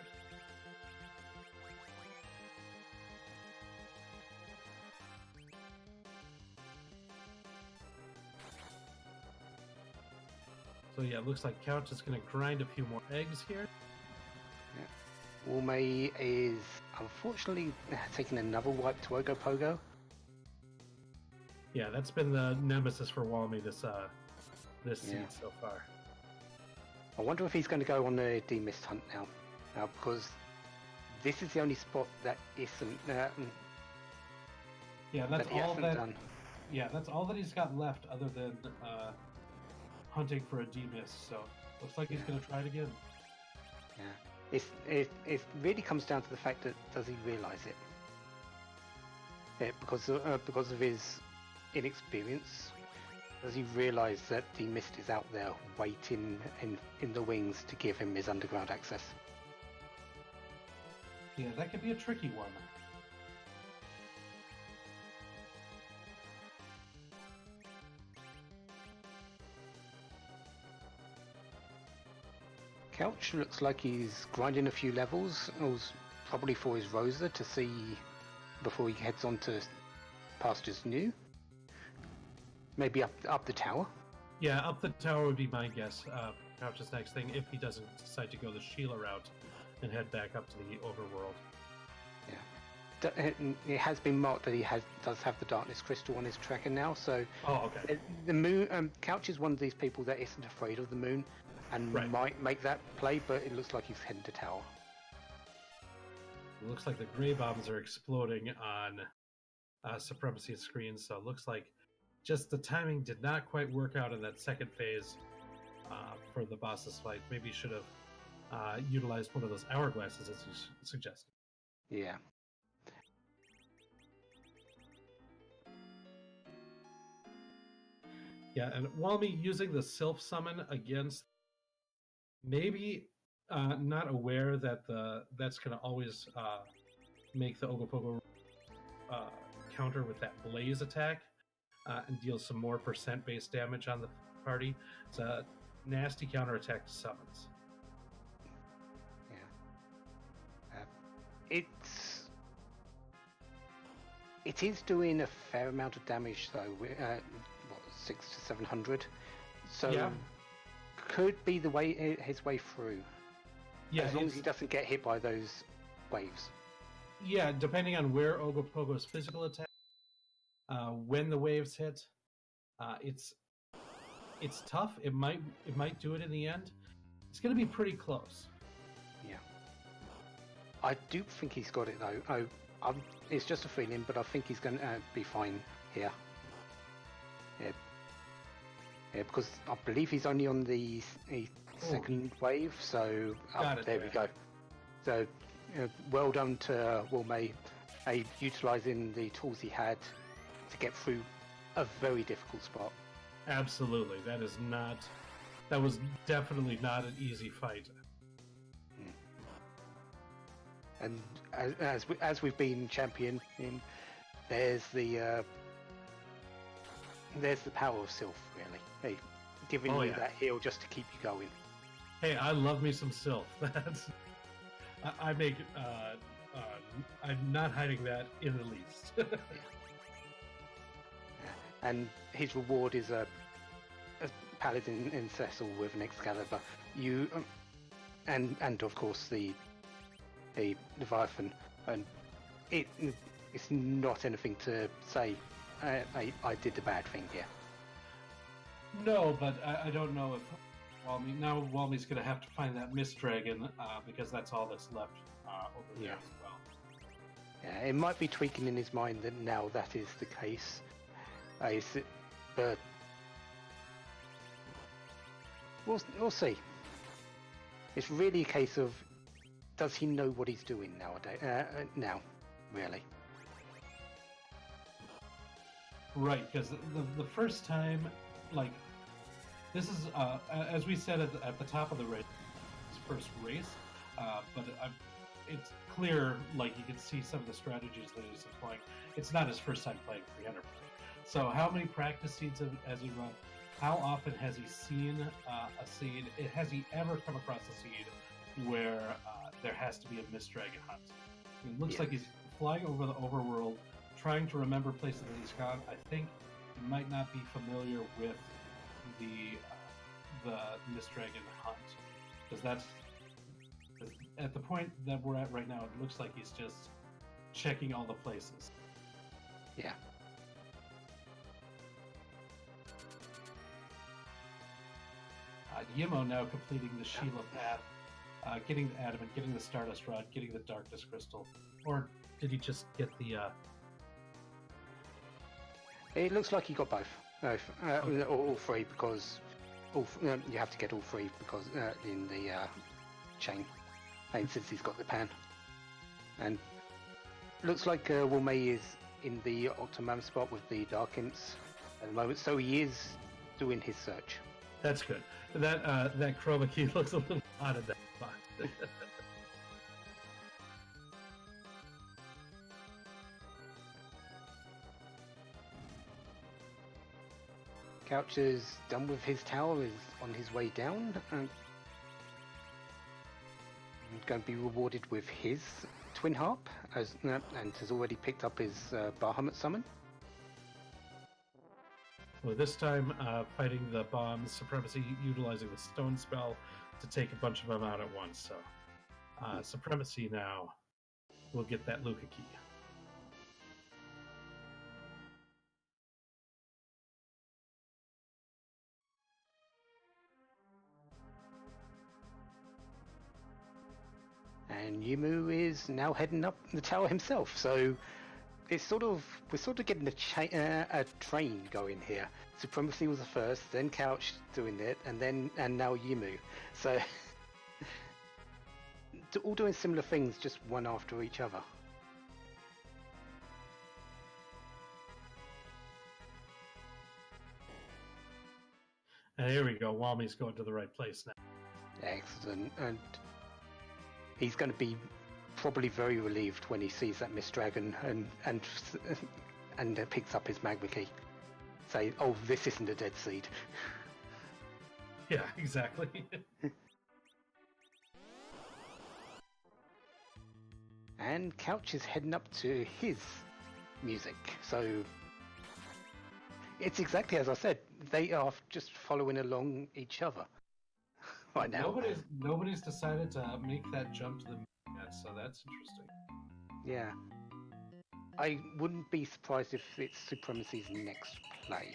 So yeah, it looks like Couch is going to grind a few more eggs here. Yeah. Walmay is unfortunately taking another wipe to Ogopogo. Yeah, that's been the nemesis for Walmay this season so far. I wonder if he's going to go on the demist hunt now, because this is the only spot that isn't. Yeah, that's all that. Done. Yeah, that's all that he's got left, other than hunting for a demist. So looks like he's going to try it again. Yeah, it really comes down to the fact that does he realise it? Yeah, because of his inexperience. Does he realise that the mist is out there waiting in the wings to give him his underground access? Yeah, that could be a tricky one. Couch looks like he's grinding a few levels, probably for his Rosa to see before he heads on to Pastures New. Maybe up the tower? Yeah, up the tower would be my guess. Couch's next thing, if he doesn't decide to go the Sheila route and head back up to the overworld. Yeah. It has been marked that he does have the Darkness Crystal on his tracker now, so... Oh, okay. The moon... Couch is one of these people that isn't afraid of the moon, and might make that play, but it looks like he's heading to tower. It looks like the Grey Bombs are exploding on Supremacy screens, so it looks like just the timing did not quite work out in that second phase for the boss's fight. Maybe he should have utilized one of those hourglasses as you suggested. Yeah. Yeah, and Walmy using the self-summon against maybe not aware that that's going to always make the Ogopogo counter with that blaze attack. And deal some more percent-based damage on the party. It's a nasty counterattack to summons. Yeah. It is doing a fair amount of damage though. 600 to 700. So could be his way through. Yeah, as long as he doesn't get hit by those waves. Yeah, depending on where Ogopogo's physical attack, when the waves hit, it's tough. It might do it in the end. It's going to be pretty close. Yeah, I do think he's got it though. It's just a feeling, but I think he's going to be fine here. Yeah, because I believe he's only on the second wave, so there we go. So well done to Will May, utilising the tools he had to get through a very difficult spot. Absolutely, that was definitely not an easy fight. And as we've been champion in, there's the power of Sylph, really. Hey, giving you that heal just to keep you going. Hey, I love me some Sylph. I make. I'm not hiding that in the least. And his reward is a paladin in Cecil with an Excalibur. You and of course the Leviathan, and it's not anything to say I did the bad thing here. No, but I don't know if Walmy's going to have to find that Mist Dragon because that's all that's left over there as well. Yeah, it might be tweaking in his mind that now that is the case, but we'll see. It's really a case of, does he know what he's doing nowadays? Now, really. Right, because the first time, like, this is, as we said at the top of the race, his first race, but it's clear, like, you can see some of the strategies that he's employing. It's not his first time playing 300. So how many practice seeds has he run? How often has he seen a seed? Has he ever come across a seed where there has to be a Mist Dragon hunt? It looks like he's flying over the overworld, trying to remember places that he's gone. I think he might not be familiar with the Mist Dragon hunt, because that's at the point that we're at right now. It looks like he's just checking all the places. Yeah. Yimo now completing the Sheila path, getting the Adamant, getting the Stardust Rod, getting the Darkness Crystal. Or did he just get the... It looks like he got both. All three, because you have to get all three because in the chain. And since he's got the pan. And looks like Wilmay is in the Octomam spot with the Dark Imps at the moment, so he is doing his search. That's good. That chroma key looks a little odd at that spot. Couch is done with his tower, is on his way down, and going to be rewarded with his Twin Harp, and has already picked up his Bahamut summon. Well, this time fighting the bombs, Supremacy utilizing the stone spell to take a bunch of them out at once. So Supremacy now will get that Luca key. And Yumu is now heading up the tower himself, so it's we're sort of getting a train going here. Supremacy was the first, then Couch doing it, and now Yumu. So all doing similar things, just one after each other. And here we go. Walmy's going to the right place now. Excellent, and he's going to be probably very relieved when he sees that Mist Dragon and picks up his Magma Key. Say, oh, this isn't a dead seed. Yeah, exactly. And Couch is heading up to his music, so it's exactly as I said. They are just following along each other. right now. Nobody's decided to make that jump to the moon yet, so that's interesting. Yeah. I wouldn't be surprised if it's Supremacy's next play.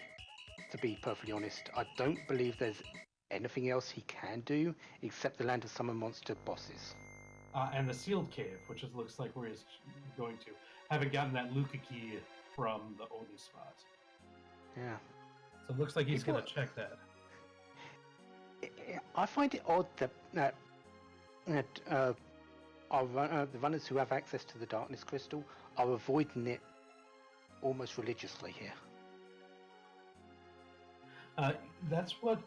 To be perfectly honest, I don't believe there's anything else he can do except the Land of Summer Monster bosses. And the sealed cave, which looks like where he's going to. Haven't gotten that Luca key from the Odin spot. Yeah. So it looks like he's going to check that. I find it odd that the runners who have access to the Darkness Crystal are avoiding it almost religiously here. That's what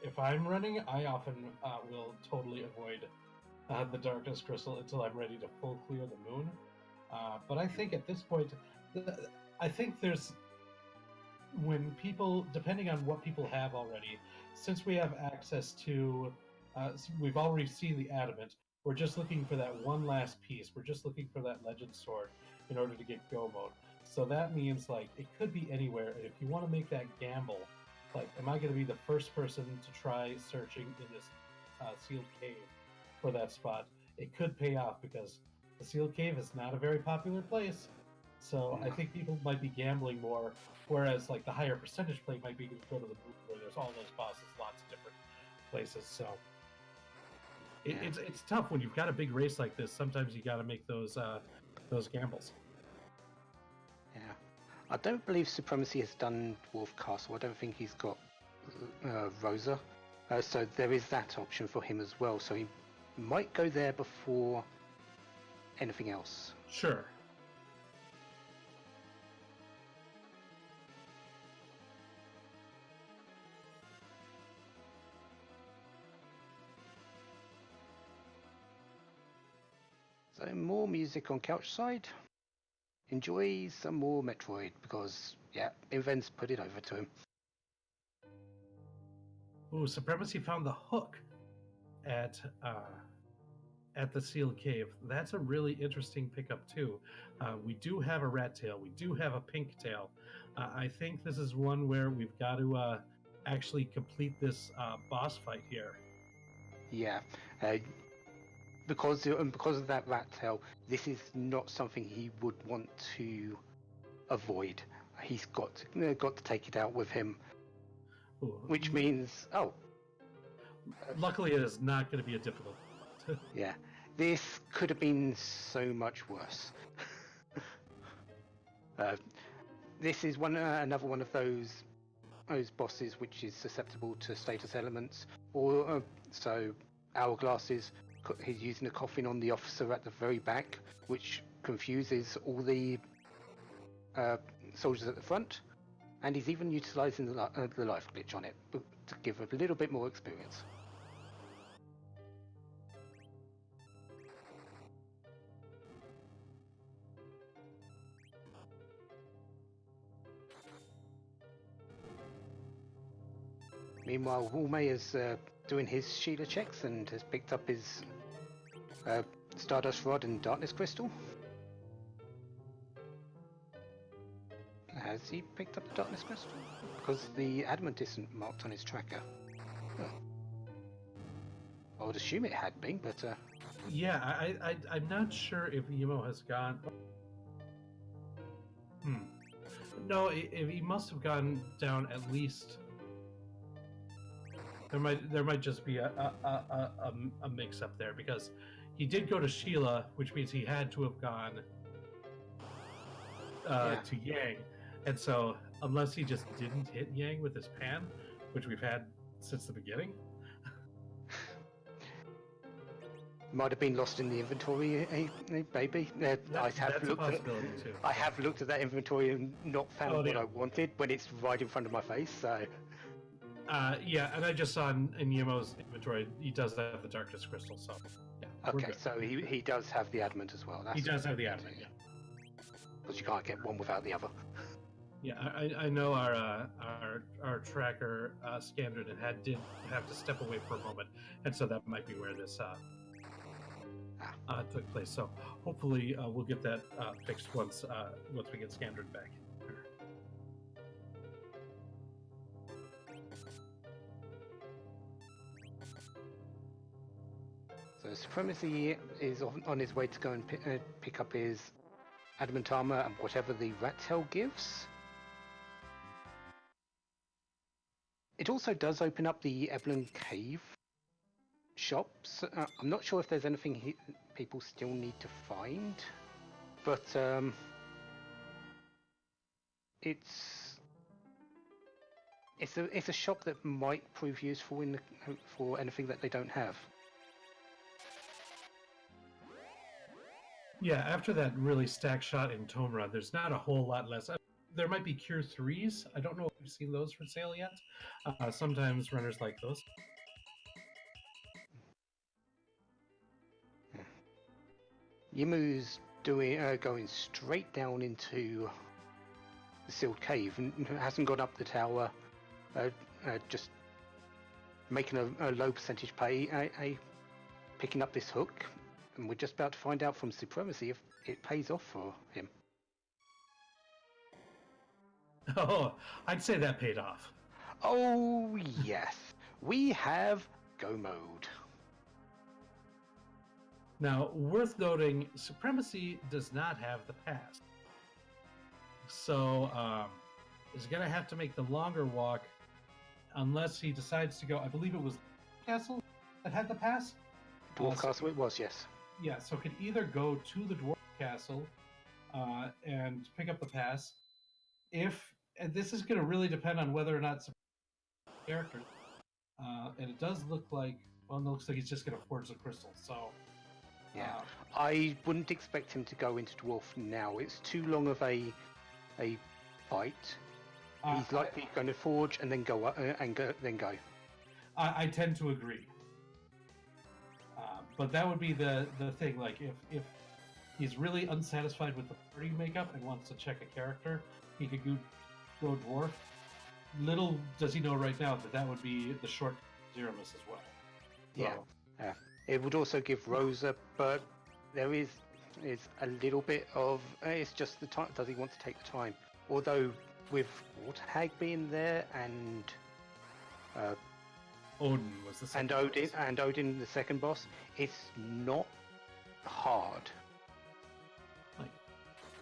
if I'm running, I often will totally avoid the Darkness Crystal until I'm ready to full clear the moon. But I think at this point, I think there's when people, depending on what people have already, since we have access to, we've already seen the adamant. We're just looking for that one last piece. We're just looking for that legend sword in order to get go mode. So that means like it could be anywhere. And if you want to make that gamble, like, am I going to be the first person to try searching in this sealed cave for that spot? It could pay off because the sealed cave is not a very popular place. So I think people might be gambling more, whereas like the higher percentage play might be to go to the booth where there's all those bosses, lots of different places. So it's tough when you've got a big race like this. Sometimes you got to make those gambles. Yeah, I don't believe Supremacy has done Dwarf Castle. I don't think he's got Rosa, so there is that option for him as well. So he might go there before anything else. Sure. So more music on Couch Side. Enjoy some more Metroid because, yeah, Invent's put it over to him. Ooh, Supremacy found the hook at the sealed cave. That's a really interesting pickup too. We do have a rat tail. We do have a pink tail. I think this is one where we've got to actually complete this boss fight here. Yeah. Because of that rat tail, this is not something he would want to avoid. He's got to take it out with him, which means luckily it is not going to be a difficult one. Yeah, this could have been so much worse. This is another one of those bosses which is susceptible to status elements, or so hourglasses. He's using a coffin on the officer at the very back, which confuses all the soldiers at the front, and he's even utilising the life glitch on it to give a little bit more experience. Meanwhile, Wulmei is doing his Sheila checks and has picked up his Stardust Rod and Darkness Crystal. Has he picked up the Darkness Crystal? Because the adamant isn't marked on his tracker. Oh. I would assume it had been, but... Yeah, I'm not sure if Emo has gone... No, he must have gone down at least... There might just be a mix-up there, because he did go to Sheila, which means he had to have gone to Yang. And so, unless he just didn't hit Yang with his pan, which we've had since the beginning... Might have been lost in the inventory, maybe. I have looked at that inventory and not found what I wanted when it's right in front of my face, so... yeah, and I just saw in Yemo's inventory, he does have the Darkness Crystal, so... Yeah, okay, so he does have the adamant as well. He does have the adamant, yeah. Because you can't get one without the other. Yeah, I know our tracker scanned it and did have to step away for a moment, and so that might be where this took place. So hopefully we'll get that fixed once we get Scandred back. So Supremacy is on his way to go and pick up his adamant armor and whatever the rat tail gives. It also does open up the Evelyn Cave shops. I'm not sure if there's anything people still need to find, but it's a shop that might prove useful for anything that they don't have. Yeah, after that really stacked shot in Tomra, there's not a whole lot less. There might be Cure 3s. I don't know if we've seen those for sale yet. Sometimes runners like those. Yimu's going straight down into the sealed cave and hasn't gone up the tower, just making a low percentage pay, picking up this hook, and we're just about to find out from Supremacy if it pays off for him. Oh, I'd say that paid off. Oh yes, we have go mode. Now, worth noting, Supremacy does not have the pass. So, he's going to have to make the longer walk unless he decides to go. I believe it was Castle that had the pass? Dwarf Castle it was, yes. Yeah, so could either go to the Dwarf Castle and pick up the pass. And this is going to really depend on whether or not it's a character. And it does look like, well, it looks like he's just going to forge the crystal, so... Yeah, I wouldn't expect him to go into Dwarf now. It's too long of a fight. He's likely going to forge and then go then go. I tend to agree, but that would be the thing. Like if he's really unsatisfied with the party makeup and wants to check a character, he could go Dwarf. Little does he know right now that would be the short Zeramus as well. So, yeah. It would also give Rosa, but there is a little bit of it's just the time. Does he want to take the time? Although with Warthag being there and Odin was the second Odin the second boss, it's not hard.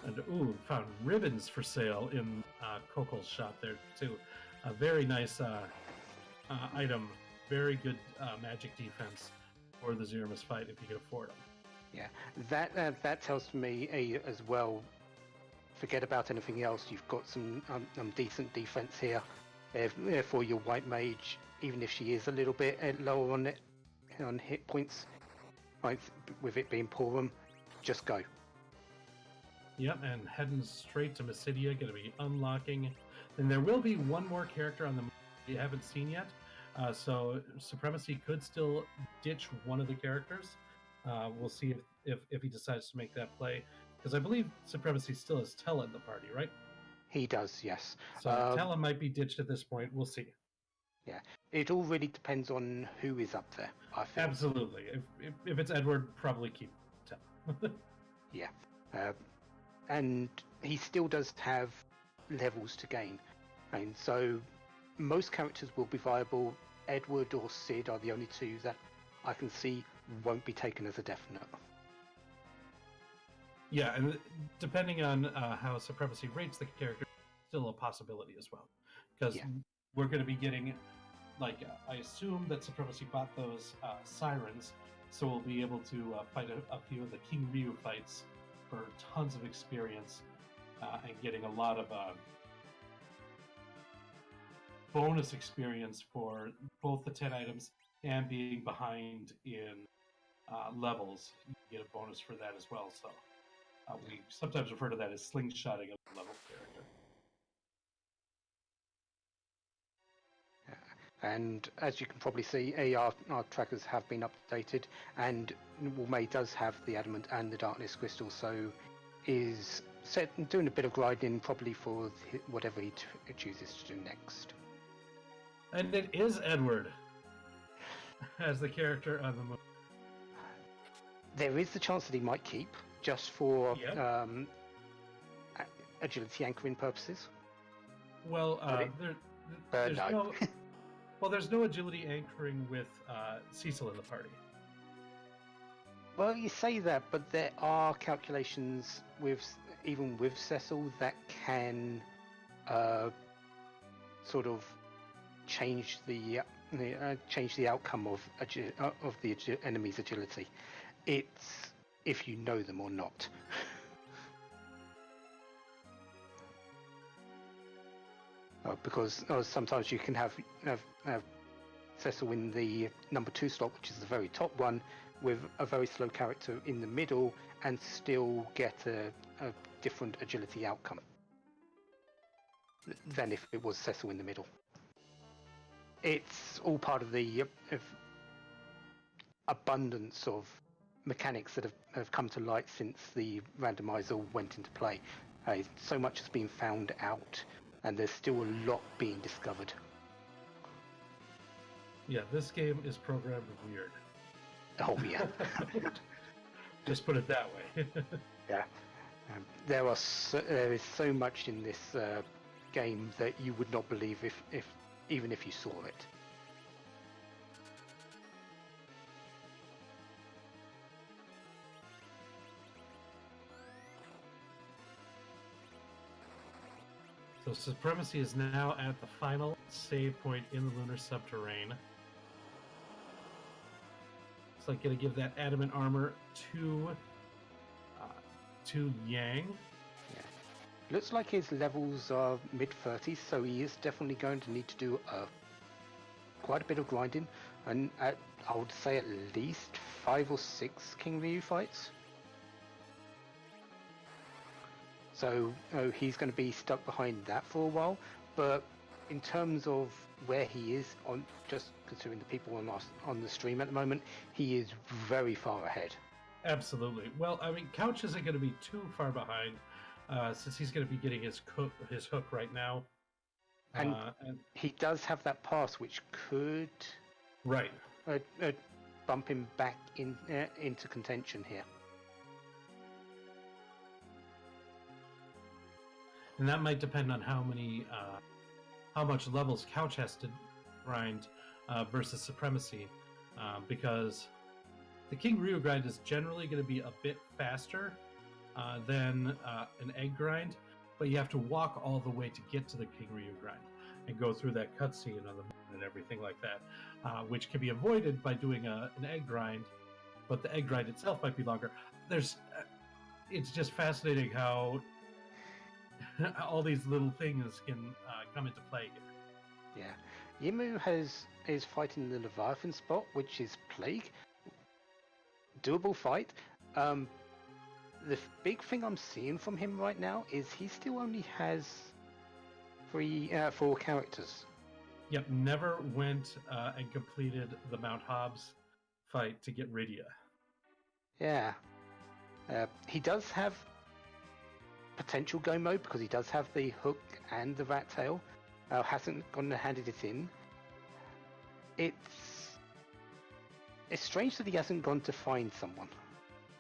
And found ribbons for sale in Kokol's shop there too. A very nice item, very good magic defense for the Zeramus fight if you can afford them. Yeah, that tells me as well. Forget about anything else. You've got some decent defense here for your white mage, even if she is a little bit lower on hit points. Right, with it being Purim, just go. Yep, and heading straight to Mysidia, going to be unlocking. And there will be one more character on the you haven't seen yet. So Supremacy could still ditch one of the characters. We'll see if he decides to make that play. Because I believe Supremacy still has Tella in the party, right? He does, yes. So Tella might be ditched at this point. We'll see. Yeah, it all really depends on who is up there, I feel. Absolutely. If it's Edward, probably keep Tella. Yeah. And he still does have levels to gain. And so most characters will be viable. Edward or Sid are the only two that I can see won't be taken as a definite. Yeah, and depending on how Supremacy rates the character, still a possibility as well. Because we're going to be getting, I assume that Supremacy bought those sirens, so we'll be able to fight a few of the King Ryu fights for tons of experience and getting a lot of bonus experience for both the 10 items and being behind in levels. You get a bonus for that as well. So we sometimes refer to that as slingshotting a level character. And as you can probably see, our trackers have been updated, and May does have the Adamant and the Darkness Crystal, so is doing a bit of grinding probably for whatever he chooses to do next. And it is Edward as the character on the movie. There is the chance that he might keep, just for agility anchoring purposes. Well, there's no. Well, there's no agility anchoring with Cecil in the party. Well, you say that, but there are calculations even with Cecil that can sort of change the outcome of the enemy's agility. It's if you know them or not. Because sometimes you can have Cecil in the number 2 slot, which is the very top one, with a very slow character in the middle, and still get a different agility outcome than if it was Cecil in the middle. It's all part of the abundance of mechanics that have come to light since the randomizer went into play. So much has been found out, and there's still a lot being discovered. Yeah, this game is programmed weird. Oh yeah. Just put it that way. Yeah. There is so much in this game that you would not believe even if you saw it. So Supremacy is now at the final save point in the lunar subterrane. It's like going to give that adamant armor to Yang. Yeah. Looks like his levels are mid-30s, so he is definitely going to need to do quite a bit of grinding, and I would say at least 5 or 6 King Ryu fights. So he's going to be stuck behind that for a while, but in terms of where he is, just considering the people on the stream at the moment, he is very far ahead. Absolutely. Well, I mean, Couch isn't going to be too far behind, since he's going to be getting his hook right now. And he does have that pass, which could bump him back into contention here. And that might depend on how much levels Couch has to grind versus Supremacy, because the King Ryu grind is generally going to be a bit faster than an egg grind, but you have to walk all the way to get to the King Ryu grind and go through that cutscene on the moon and everything like that, which can be avoided by doing an egg grind, but the egg grind itself might be longer. It's just fascinating how all these little things can come into play here. Yeah, Yimu is fighting the Leviathan spot, which is Plague. Doable fight. The big thing I'm seeing from him right now is he still only has 4 characters. Yep, never went and completed the Mount Hobbs fight to get Rydia. Yeah. He does have potential go mode because he does have the hook and the rat tail. Hasn't gone and handed it in. It's strange that he hasn't gone to find someone.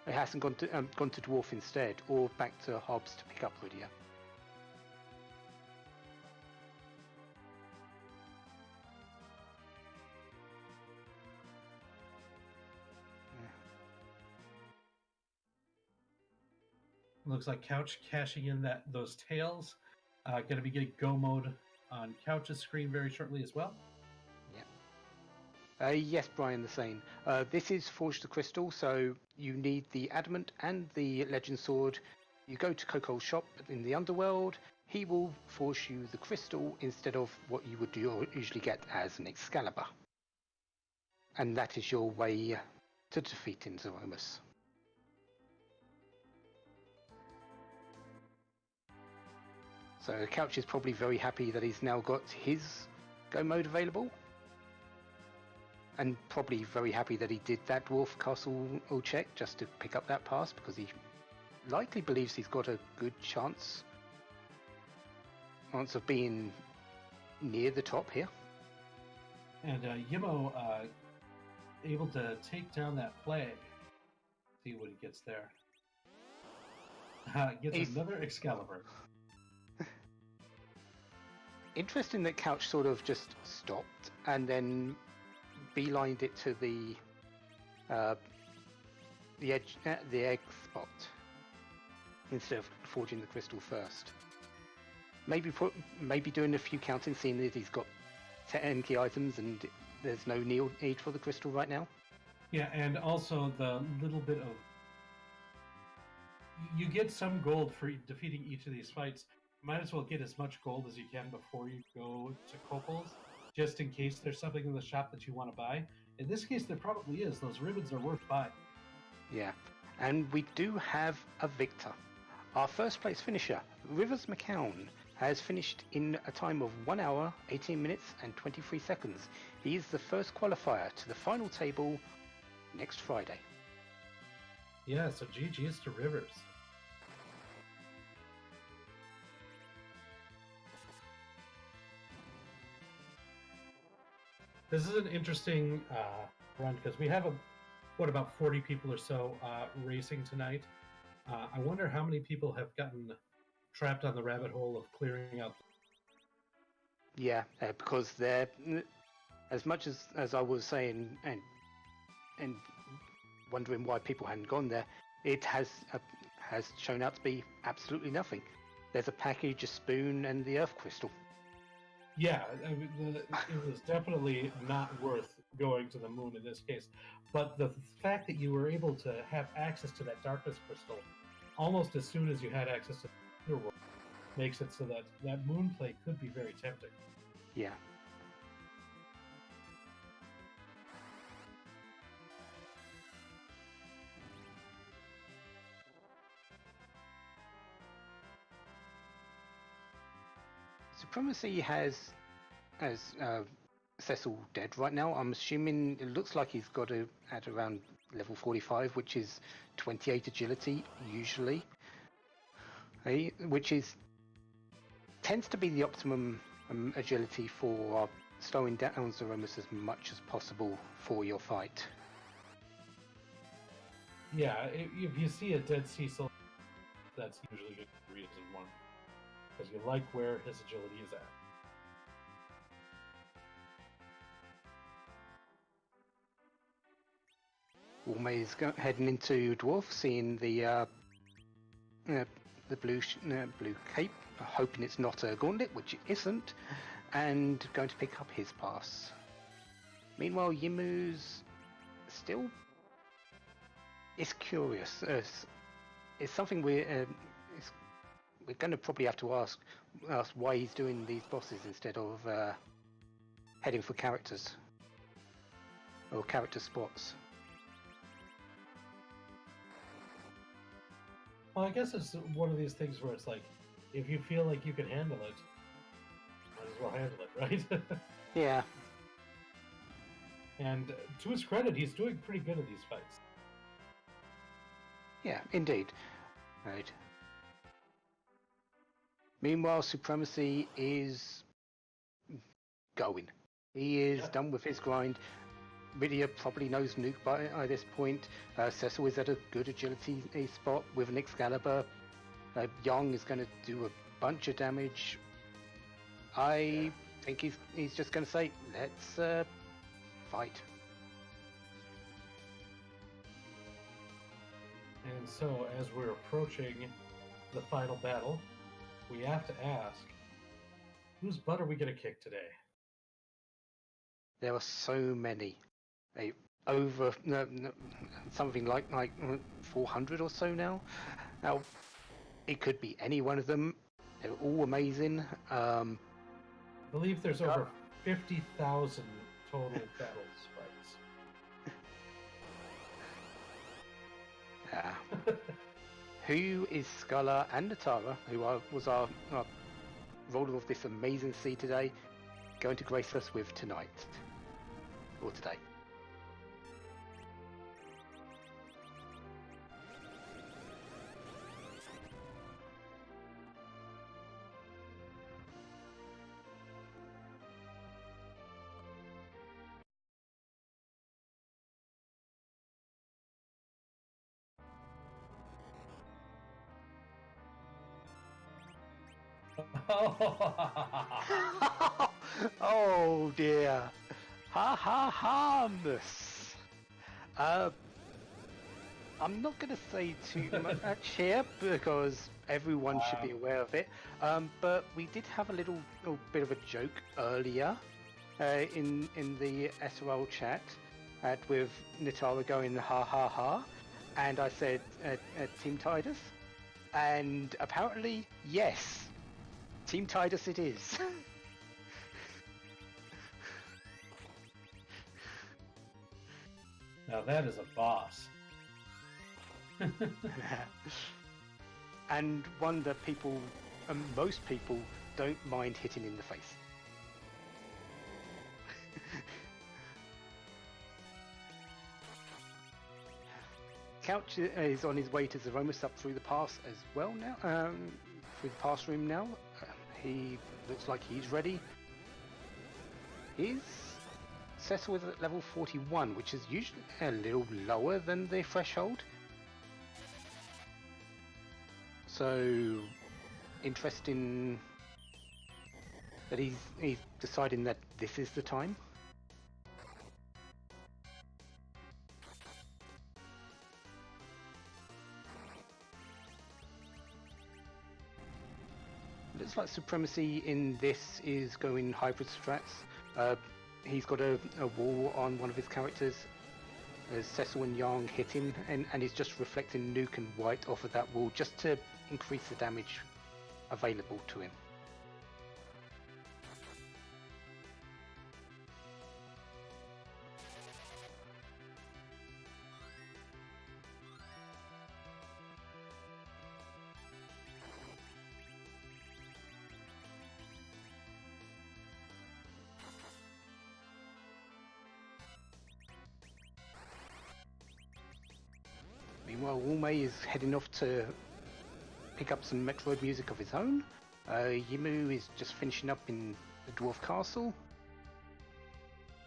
He hasn't gone to Dwarf instead, or back to Hobbs to pick up Rydia. Looks like Couch cashing in those tails. Going to be getting go mode on Couch's screen very shortly as well. Yeah. Yes, Brian, the same. This is Forge the Crystal, so you need the Adamant and the Legend Sword. You go to Coco's shop in the Underworld. He will forge you the crystal instead of what you would usually get as an Excalibur. And that is your way to defeating Zeromus. So Couch is probably very happy that he's now got his go mode available. And probably very happy that he did that Dwarf Castle check just to pick up that pass, because he likely believes he's got a good chance of being near the top here. And Yimo able to take down that Plague. See what he gets there. Gets another Excalibur. Interesting that Couch sort of just stopped and then beelined it to the the edge, the egg spot, instead of forging the crystal first. Maybe doing a few counting, seeing that he's got 10 key items and there's no need for the crystal right now. Yeah, and also the little bit of you get some gold for defeating each of these fights. Might as well get as much gold as you can before you go to Copal's, just in case there's something in the shop that you want to buy. In this case, there probably is. Those ribbons are worth buying. Yeah, and we do have a victor. Our first place finisher, Rivers McCown, has finished in a time of 1 hour, 18 minutes and 23 seconds. He is the first qualifier to the final table next Friday. Yeah, so GG's to Rivers. This is an interesting run because we have about 40 people or so racing tonight. I wonder how many people have gotten trapped on the rabbit hole of clearing out. Yeah, because they're, as much as I was saying and wondering why people hadn't gone there, it has shown out to be absolutely nothing. There's a package, a spoon, and the earth crystal. Yeah, it was definitely not worth going to the moon in this case. But the fact that you were able to have access to that darkness crystal almost as soon as you had access to the underworld makes it so that moon play could be very tempting. Yeah. Supremacy has Cecil dead right now. I'm assuming it looks like he's got it at around level 45, which is 28 agility usually, which tends to be the optimum agility for slowing down Zeromus as much as possible for your fight. Yeah, if you see a dead Cecil, that's usually the reason one, because you like where his agility is at. Walmay's heading into Dwarf, seeing the blue cape, hoping it's not a gauntlet, which it isn't, and going to pick up his pass. Meanwhile, Yimu's still is curious. It's something we're going to probably have to ask why he's doing these bosses instead of heading for characters or character spots. Well, I guess it's one of these things where it's like, if you feel like you can handle it, might as well handle it, right? Yeah. And to his credit, he's doing pretty good at these fights. Yeah, indeed. Right. Meanwhile, Supremacy is going. He is done with his grind. Rydia probably knows Nuke by this point. Cecil is at a good agility spot with an Excalibur. Young is going to do a bunch of damage. I think he's just going to say, let's fight. And so, as we're approaching the final battle, we have to ask, whose butt are we going to kick today? There are so many. Over something like 400 or so now. Now, it could be any one of them. They're all amazing. I believe there's over 50,000 total battle sprites. Yeah. Who is Sculler and Natara, who was our roller of this amazing sea today, going to grace us with tonight? Or today? Oh dear. Ha ha harmless. I'm not going to say too much here because everyone should be aware of it. But we did have a little bit of a joke earlier in the SRL chat with Nitara going ha ha ha, and I said Team Tidus, and apparently yes, Team Tidus it is. Now that is a boss. And one that people, most people, don't mind hitting in the face. Couch is on his way to Zeromus up through the pass as well now. Through the pass room now. He looks like he's ready. Is Cecil is at level 41, which is usually a little lower than the threshold. So interesting that he's deciding that this is the time. Looks like Supremacy in this is going hybrid strats. He's got a wall on one of his characters. There's Cecil and Yang hitting, and he's just reflecting Nuke and White off of that wall just to increase the damage available to him. Meanwhile, Walmay is heading off to pick up some Metroid music of his own. Yimu is just finishing up in the Dwarf Castle.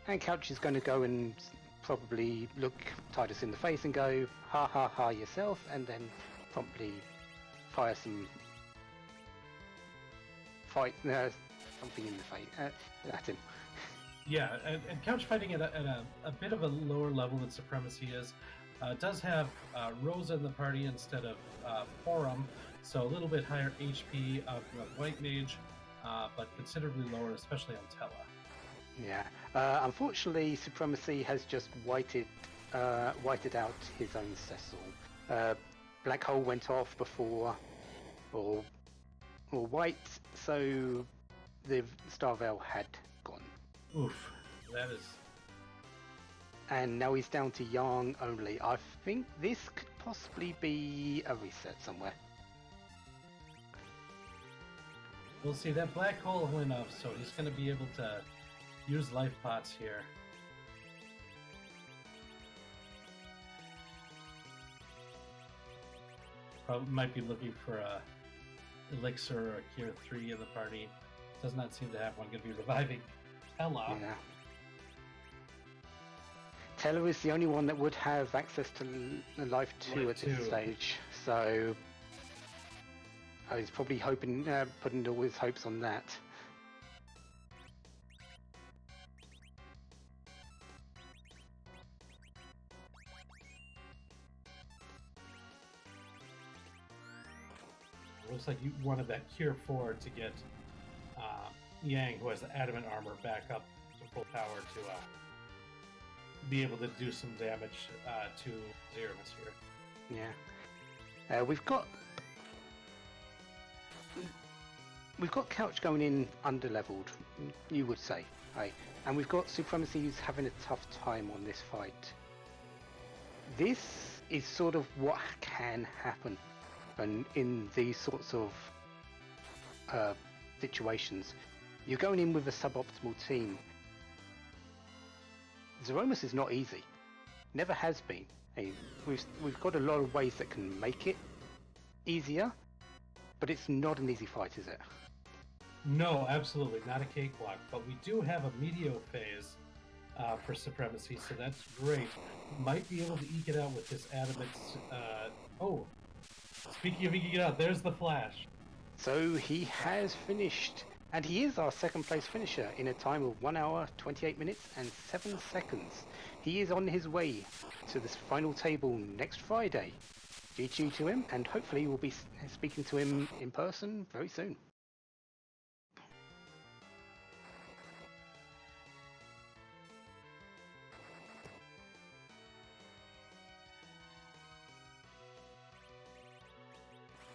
And Couch is going to go and probably look Tidus in the face and go, ha ha ha yourself, and then promptly fire some something in the face at him. Yeah, and Couch fighting at a bit of a lower level than Supremacy is. Does have Rosa in the party instead of Forum, so a little bit higher HP of the White Mage, but considerably lower, especially on Tella. Yeah, unfortunately, Supremacy has just whited out his own Cecil. Black Hole went off before, or White, so the Star Veil had gone. Oof, that is. And now he's down to Yang only. I think this could possibly be a reset somewhere. We'll see. That Black Hole went up, so he's going to be able to use life pots here. Probably might be looking for a Elixir or a Cure 3 in the party. Does not seem to have one. Going to be reviving Ella. Yeah. Teller is the only one that would have access to Life 2 at this stage, so he's probably hoping, putting all his hopes on that. Looks like you wanted that Cure 4 to get Yang, who has the Adamant armor, back up to full power to be able to do some damage to Zeromus here. Yeah. We've got Couch going in under-leveled, you would say, right? And we've got Supremacy who's having a tough time on this fight. This is sort of what can happen and in these sorts of situations. You're going in with a suboptimal team. Zeromus is not easy. Never has been. Hey, we've got a lot of ways that can make it easier, but it's not an easy fight, is it? No, absolutely not a cakewalk. But we do have a Meteo phase for Supremacy, so that's great. Might be able to eke it out with this Adamant. Speaking of eking it out, there's the flash. So he has finished And he is our second place finisher in a time of 1 hour, 28 minutes and 7 seconds. He is on his way to this final table next Friday. GG to him, and hopefully we'll be speaking to him in person very soon.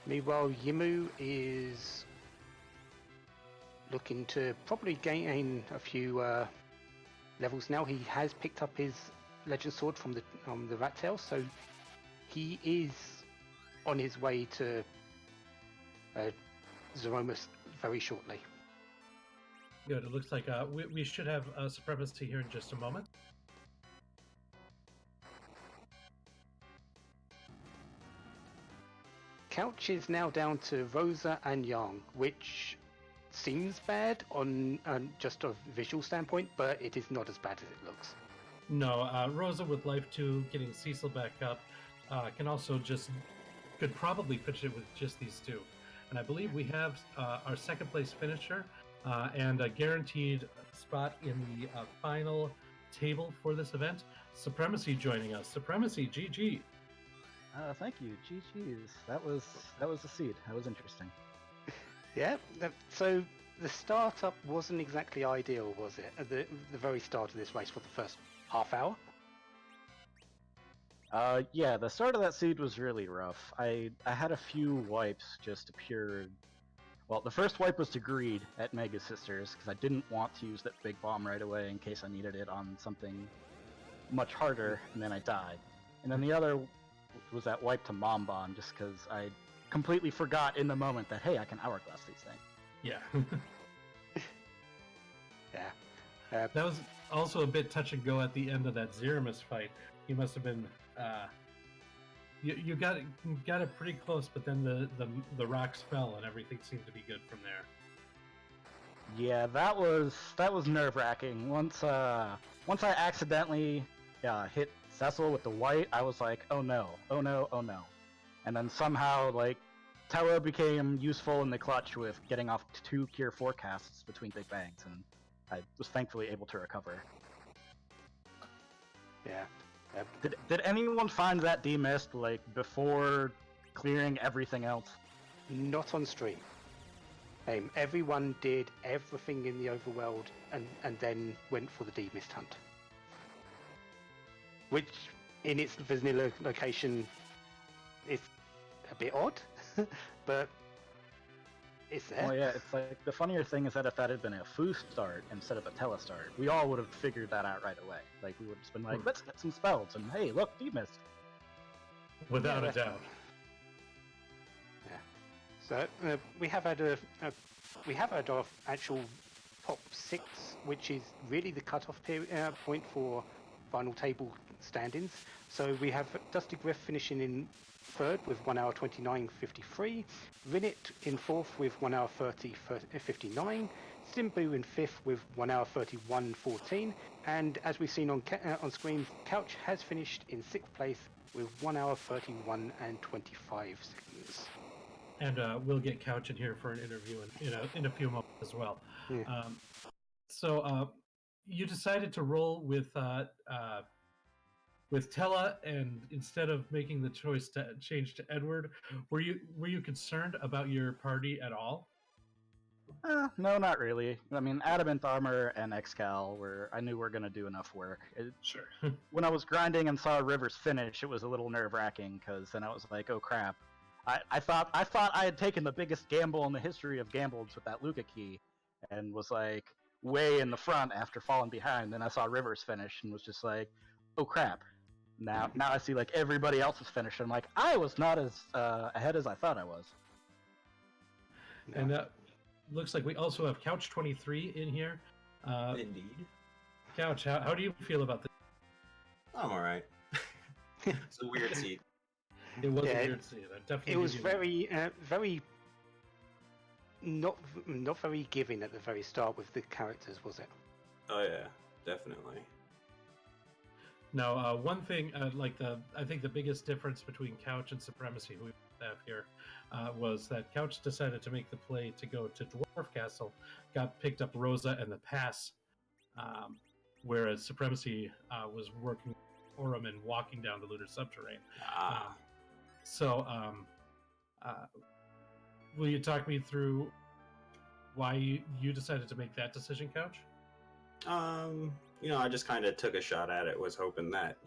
Meanwhile, Yimu is looking to probably gain a few levels now. He has picked up his Legend Sword from the Rat Tail, so he is on his way to Zeromus very shortly. Good. It looks like we should have Supremacy here in just a moment. Couch is now down to Rosa and Yang, which seems bad on just a visual standpoint, but it is not as bad as it looks. No, Rosa with Life 2 getting Cecil back up could probably finish it with just these two. And I believe we have our second place finisher and a guaranteed spot in the final table for this event. Supremacy joining us. Supremacy, GG. Thank you. GG's. That was a seed. That was interesting. Yeah. So the startup wasn't exactly ideal, was it? At the very start of this race for the first half hour. Yeah, the start of that seed was really rough. I had a few wipes just to pure. Well, the first wipe was to Greed at Mega Sisters because I didn't want to use that big bomb right away in case I needed it on something much harder, and then I died. And then the other was that wipe to Mom Bomb just because I completely forgot in the moment that, hey, I can hourglass these things. Yeah. Yeah. That was also a bit touch and go at the end of that Zeromus fight. You must have been you got it pretty close, but then the rocks fell and everything seemed to be good from there. Yeah, that was nerve-wracking. Once I accidentally hit Cecil with the white, I was like, oh no. And then somehow, like, Tower became useful in the clutch with getting off 2 Cure forecasts between Big Bangs, and I was thankfully able to recover. Yeah. Did anyone find that demist, like, before clearing everything else? Not on stream. Everyone did everything in the overworld and then went for the demist hunt. Which, in its vanilla location, is a bit odd, but it's there. Well, yeah, it's like, the funnier thing is that if that had been a Foo start instead of a Tele start, we all would have figured that out right away. Like, we would have just been like, let's get some spells, and hey, look, demist. Without a doubt. Yeah. So we have had our actual top 6, which is really the cutoff point for final table standings. So we have Dusty Griff finishing in 3rd with 1 hour 29.53, Rinit in 4th with 1 hour 30.59, Simbu in 5th with 1 hour 31.14, and as we've seen on screen, Couch has finished in 6th place with 1 hour 31 and 25 seconds. And we'll get Couch in here for an interview in a few moments as well. Yeah. So you decided to roll with Tella, and instead of making the choice to change to Edward, were you concerned about your party at all? No, not really. I mean, Adamant Armor and Excal I knew were going to do enough work. Sure. When I was grinding and saw Rivers finish, it was a little nerve-wracking, because then I was like, oh crap. I thought I had taken the biggest gamble in the history of gambles with that Luca key, and was like way in the front after falling behind. Then I saw Rivers finish and was just like, oh crap. Now I see like everybody else is finished. I'm like, I was not as ahead as I thought I was. No. And looks like we also have Couch 23 in here. Indeed. Couch, how do you feel about this? I'm all right. It's a weird seat. It was a weird seat. It was very not very giving at the very start with the characters, was it? Oh yeah, definitely. Now, one thing, I think the biggest difference between Couch and Supremacy, who have here was that Couch decided to make the play to go to Dwarf Castle, got picked up Rosa and the pass, whereas Supremacy was working Orem and walking down to Lunar Subterrane. So, will you talk me through why you decided to make that decision, Couch? I just kind of took a shot at it, was hoping that,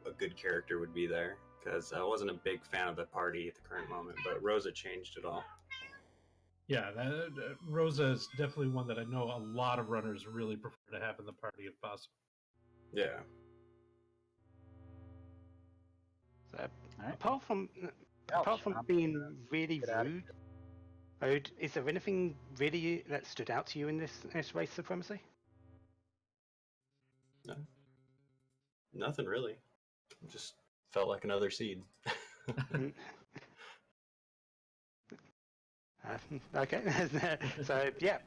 a good character would be there, because I wasn't a big fan of the party at the current moment, but Rosa changed it all. Yeah, Rosa is definitely one that I know a lot of runners really prefer to have in the party if possible. Yeah. So, apart from being really rude, is there anything really that stood out to you in this race, Supremacy? No. Nothing really. Just felt like another seed. Okay, so yeah,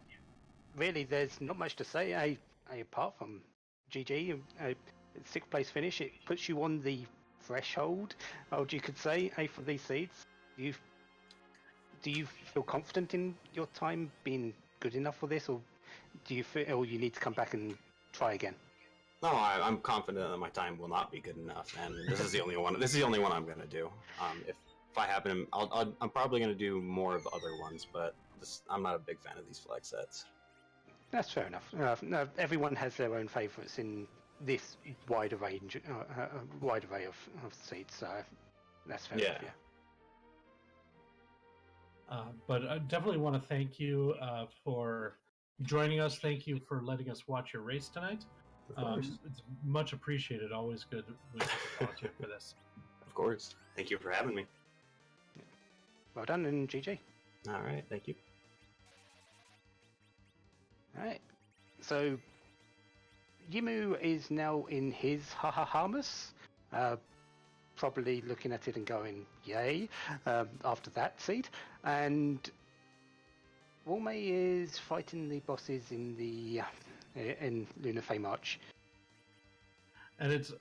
really, there's not much to say. Apart from GG, sixth place finish, it puts you on the threshold, you could say, for these seeds. Do you feel confident in your time being good enough for this, or do you feel you need to come back and try again? No, I'm confident that my time will not be good enough, and this is the only one. This is the only one I'm going to do. If I happen, I'm probably going to do more of other ones, but I'm not a big fan of these flag sets. That's fair enough. No, everyone has their own favourites in this wide array of seeds, so that's fair enough. Yeah. But I definitely want to thank you for joining us. Thank you for letting us watch your race tonight. It's much appreciated. Always good to watch you for this. Of course. Thank you for having me. Well done, and GG. All right. Thank you. All right. So, Yimu is now in his ha-ha-hamas, probably looking at it and going, yay, after that seed. And Walmay is fighting the bosses in Lunar Fey March. And it's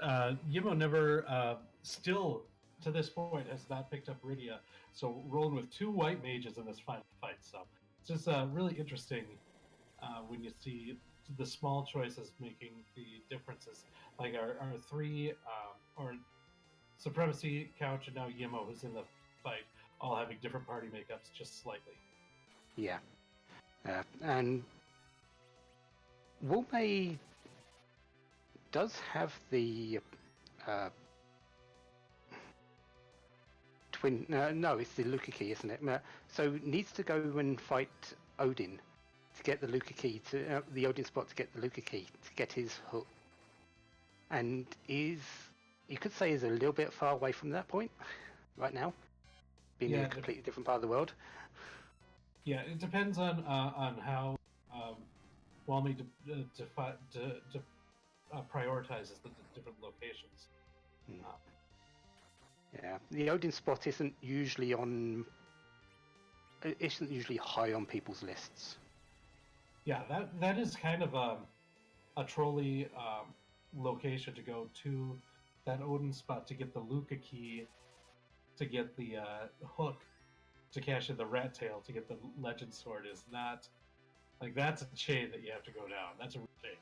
Yimo never, still to this point, has not picked up Rydia. So rolling with 2 white mages in this final fight. So it's just really interesting when you see the small choices making the differences. Like our 3 or Supremacy, Couch, and now Yimo, who's in the fight, all having different party makeups just slightly. Yeah. And Walmay does have the twin. No, it's the Luca key, isn't it? So needs to go and fight Odin to get the Luca key to the Odin spot to get the Luca key to get his hook. And you could say is a little bit far away from that point right now, being in a completely different part of the world. Yeah, it depends on how Walmay prioritizes the different locations. Yeah, the Odin spot isn't usually high on people's lists. Yeah, that is kind of a trolley location to go to that Odin spot to get the Luca key, to get the hook, to cash in the rat tail, to get the legend sword is not like that's a chain that you have to go down. That's a chain.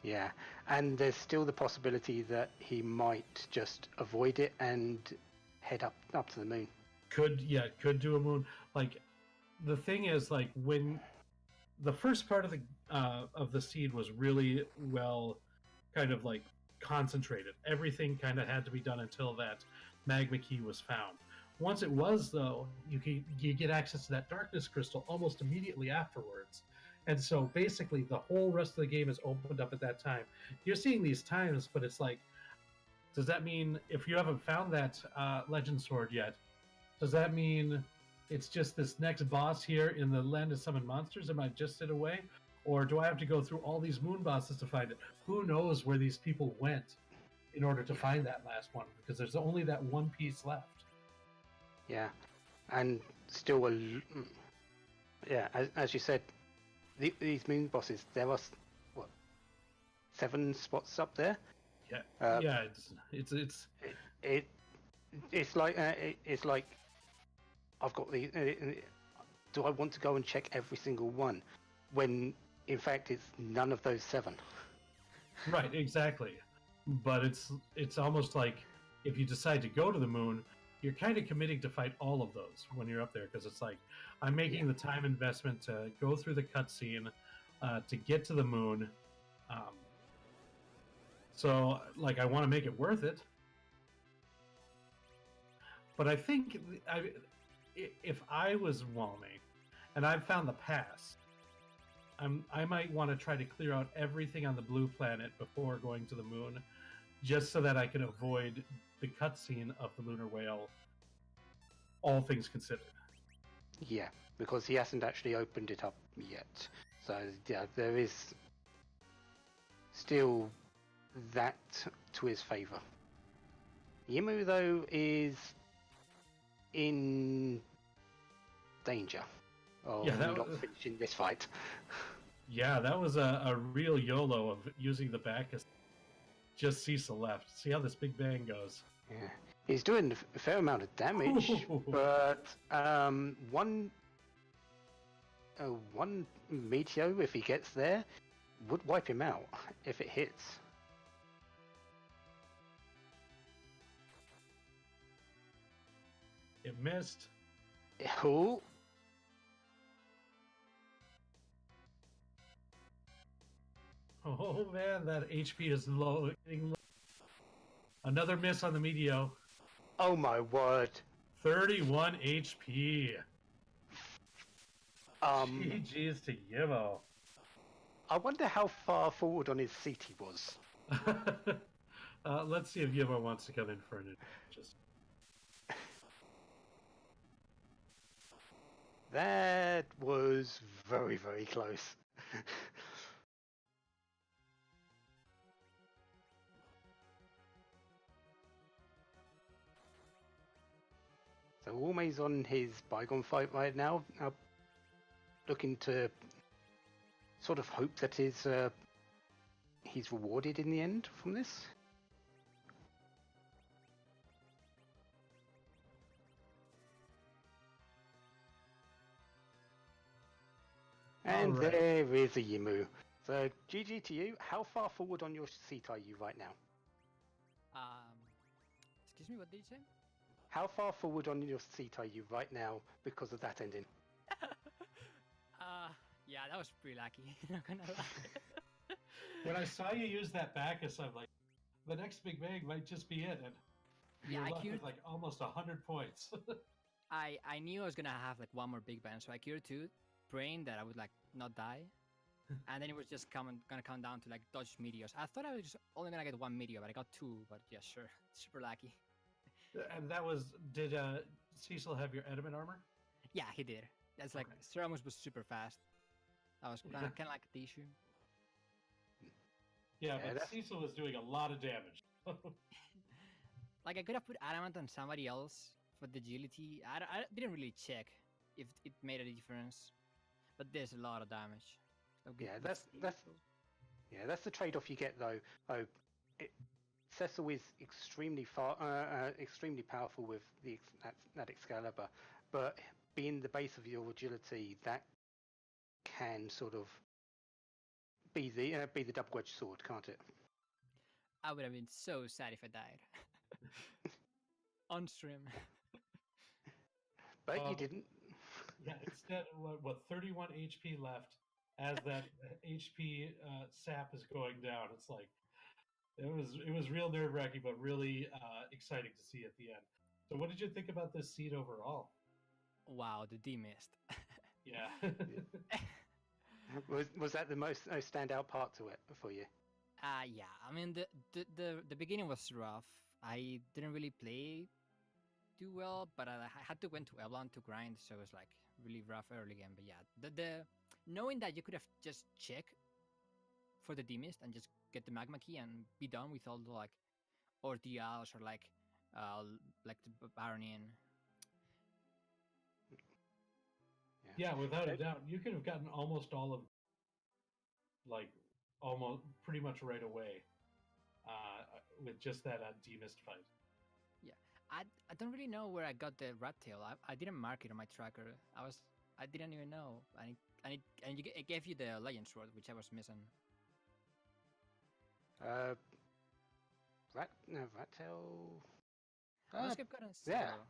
Yeah, and there's still the possibility that he might just avoid it and head up to the moon. Could do a moon. Like the thing is, like when the first part of the seed was really well kind of like concentrated. Everything kind of had to be done until that magma key was found. Once it was, though, you get access to that darkness crystal almost immediately afterwards. And so basically the whole rest of the game is opened up at that time. You're seeing these times, but it's like, does that mean if you haven't found that legend sword yet, does that mean it's just this next boss here in the Land of Summoned Monsters? Am I just it away? Or do I have to go through all these moon bosses to find it? Who knows where these people went in order to find that last one? Because there's only that one piece left. Yeah, and still, as you said, these moon bosses, there are, 7 spots up there? Yeah, it's like I've got the. Do I want to go and check every single one, when in fact it's none of those 7? Right, exactly. But it's almost like if you decide to go to the moon, you're kind of committing to fight all of those when you're up there, because it's like I'm making the time investment to go through the cutscene to get to the moon. So like I want to make it worth it. But I think if I was Walmy and I've found the pass, I might want to try to clear out everything on the blue planet before going to the moon, just so that I can avoid the cutscene of the lunar whale, all things considered. Yeah, because he hasn't actually opened it up yet. So yeah, there is still that to his favour. Yimu, though, is in danger of not finishing this fight. Yeah, that was a real YOLO of using the Bacchus. Just Cecil left. See how this Big Bang goes. Yeah, he's doing a fair amount of damage, but one meteor, if he gets there, would wipe him out if it hits. It missed. Oh. Oh man, that HP is low. Another miss on the Meteo. Oh my word. 31 HP. GG's to Yivo. I wonder how far forward on his seat he was. Let's see if Yivo wants to come in for an just. That was very, very close. So Walmay's on his bygone fight right now, looking to sort of hope that he's rewarded in the end from this. And right. There is a Yimu. So GG to you. How far forward on your seat are you right now? Excuse me, what did you say? How far forward on your seat are you right now because of that ending? Yeah, that was pretty lucky. Not gonna lie. When I saw you use that Bacchus, I'm like, the next Big Bang might just be it. And yeah, you're left with like almost 100 points. I knew I was gonna have like one more Big Bang, so I queued 2, praying that I would like not die. And then it was just gonna come down to like dodge meteors. I thought I was just only gonna get 1 meteor, but I got 2. But yeah, sure, super lucky. And that was, did Cecil have your adamant armor? Yeah, he did. That's like, Ceramus was super fast. That was kind of like the issue. Yeah, but Cecil was doing a lot of damage. Like, I could have put adamant on somebody else for the agility. I didn't really check if it made a difference. But there's a lot of damage. So that's the trade-off you get though. Cecil is extremely powerful with that Excalibur, but being the base of your agility, that can sort of be the double-edged sword, can't it? I would have been so sad if I died on stream. But you didn't. Yeah, instead, what 31 HP left as that HP sap is going down. It's like it was real nerve-wracking, but really exciting to see at the end. So, what did you think about this seed overall? Wow, the D missed. Yeah. Was that the most standout part to it for you? Yeah. I mean, the beginning was rough. I didn't really play too well, but I had to went to Eblon to grind, so it was like really rough early game. But yeah, the knowing that you could have just checked for the demist and just get the magma key and be done with all the like ordeals or like the Baronian. Yeah, without a doubt, you could have gotten almost all of, like, almost pretty much right away with just that demist fight. Yeah, I don't really know where I got the rat tail. I didn't mark it on my tracker. I didn't even know. It gave you the legend sword, which I was missing. Rat tail. I must have gotten yeah. zero.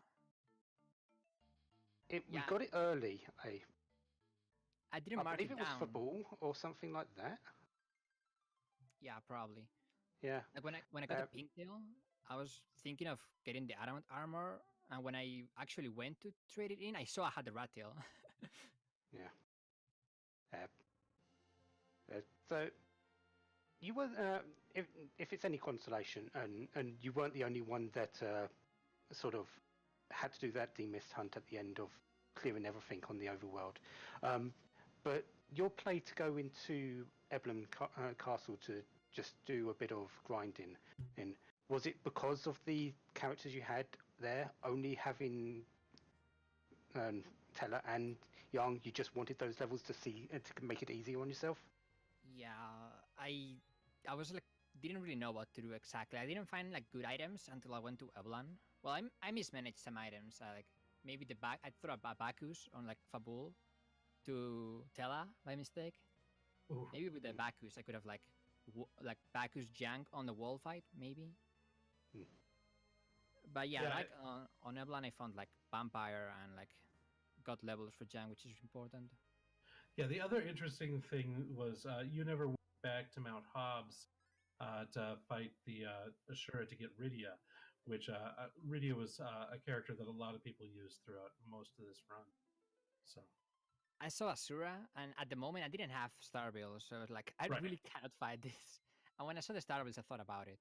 We Yeah. got it early. I didn't mark believe it it was for down. ball or something like that. Yeah, probably. Yeah. Like when I got the pink tail, I was thinking of getting the adamant armor, and when I actually went to trade it in, I saw I had the rat tail. Yeah. So you were, if it's any consolation, and you weren't the only one that sort of had to do that demist hunt at the end of clearing everything on the overworld. But your play to go into Eblin Castle to just do a bit of grinding, and was it because of the characters you had there, only having Teller and Young, you just wanted those levels to see to make it easier on yourself? Yeah, I was like didn't really know what to do exactly. I didn't find like good items until I went to Eblon. Well, I mismanaged some items. Like maybe I threw a Bacchus on like Fabul to Tella by mistake. Ooh. Maybe with the Bacchus I could have like Bacchus jank on the wall fight maybe. But yeah, like on Eblon I found like vampire and like got levels for jank, which is important. Yeah, the other interesting thing was you never went back to Mount Hobbs to fight the Ashura to get Rydia, which Rydia was a character that a lot of people used throughout most of this run. So I saw Asura, and at the moment I didn't have Star Bills, so I was like, I really cannot fight this. And when I saw the Star Bills, I thought about it.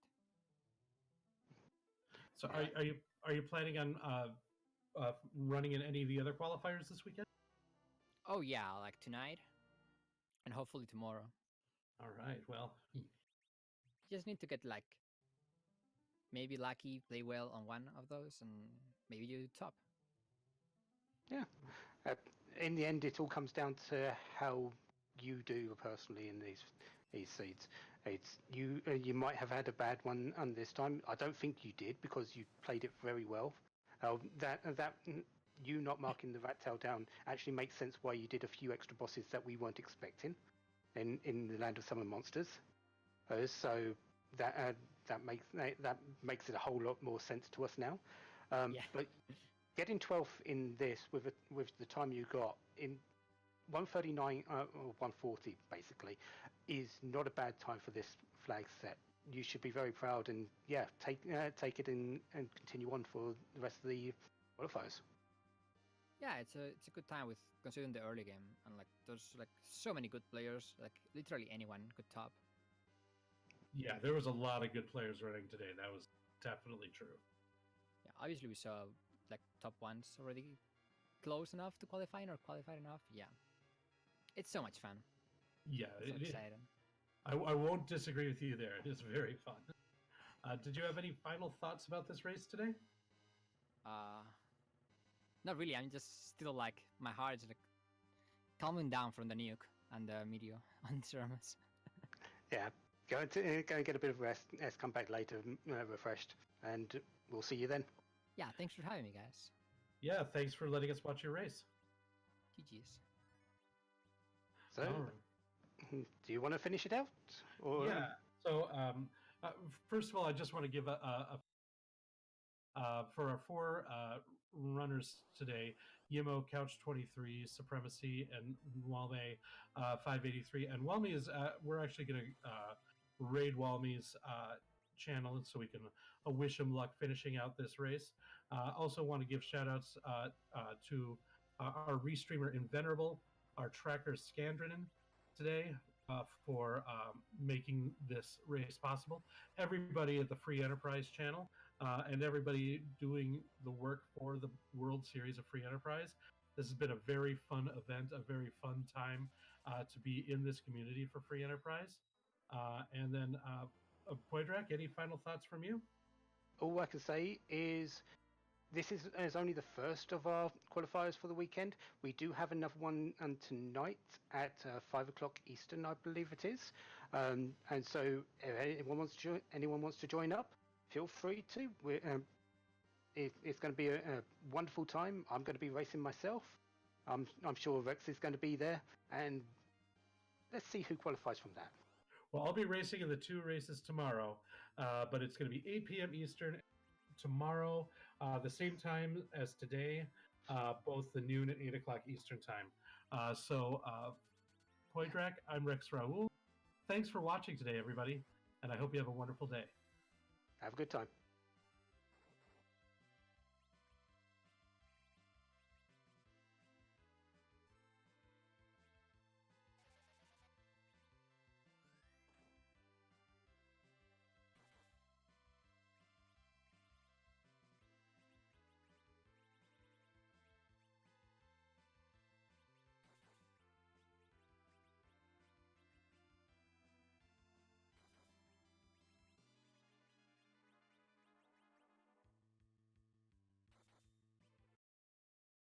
So are you planning on running in any of the other qualifiers this weekend? Oh yeah, like tonight, and hopefully tomorrow. All right. Well, you just need to get like maybe lucky, play well on one of those, and maybe you top. Yeah. In the end, it all comes down to how you do personally in these seeds. It's you might have had a bad one on this time. I don't think you did because you played it very well. That you not marking the rat tail down actually makes sense why you did a few extra bosses that we weren't expecting in the Land of Summer Monsters. So that makes it a whole lot more sense to us now. Yeah. But getting 12th in this with the time you got in 139 or 140 basically is not a bad time for this flag set. You should be very proud and take it in and continue on for the rest of the qualifiers. Yeah, it's a good time with considering the early game and like there's like so many good players, like literally anyone could top. Yeah, there was a lot of good players running today. That was definitely true. Yeah, obviously we saw like top ones already close enough to qualifying or qualified enough. Yeah, it's so much fun. Yeah, it's so exciting. I won't disagree with you there. It is very fun. Did you have any final thoughts about this race today? Not really. I'm just still like my heart is like calming down from the nuke and the meteor on Cermus. Yeah, go and get a bit of rest. Let's come back later, refreshed, and we'll see you then. Yeah, thanks for having me, guys. Yeah, thanks for letting us watch your race. GG's. So, do you want to finish it out? Or... Yeah. So, first of all, I just want to give for our four runners today, Yimo, Couch 23, Supremacy, and Walme 583. And Walme is, we're actually going to raid Walme's channel so we can wish him luck finishing out this race. Also want to give shout outs to our restreamer Invenerable, our tracker Scandrinen today for making this race possible. Everybody at the Free Enterprise channel and everybody doing the work for the World Series of Free Enterprise. This has been a very fun event, a very fun time to be in this community for Free Enterprise. And then, Poydrak, any final thoughts from you? All I can say is this is only the first of our qualifiers for the weekend. We do have another one tonight at 5 o'clock Eastern, I believe it is. And so if anyone wants to join up, feel free to. It's going to be a wonderful time. I'm going to be racing myself. I'm sure Rex is going to be there, and let's see who qualifies from that. Well, I'll be racing in the 2 races tomorrow, but it's going to be 8 p.m. Eastern tomorrow, the same time as today, both the noon and 8 o'clock Eastern time. Poydrak, I'm Rex Raoul. Thanks for watching today, everybody, and I hope you have a wonderful day. Have a good time.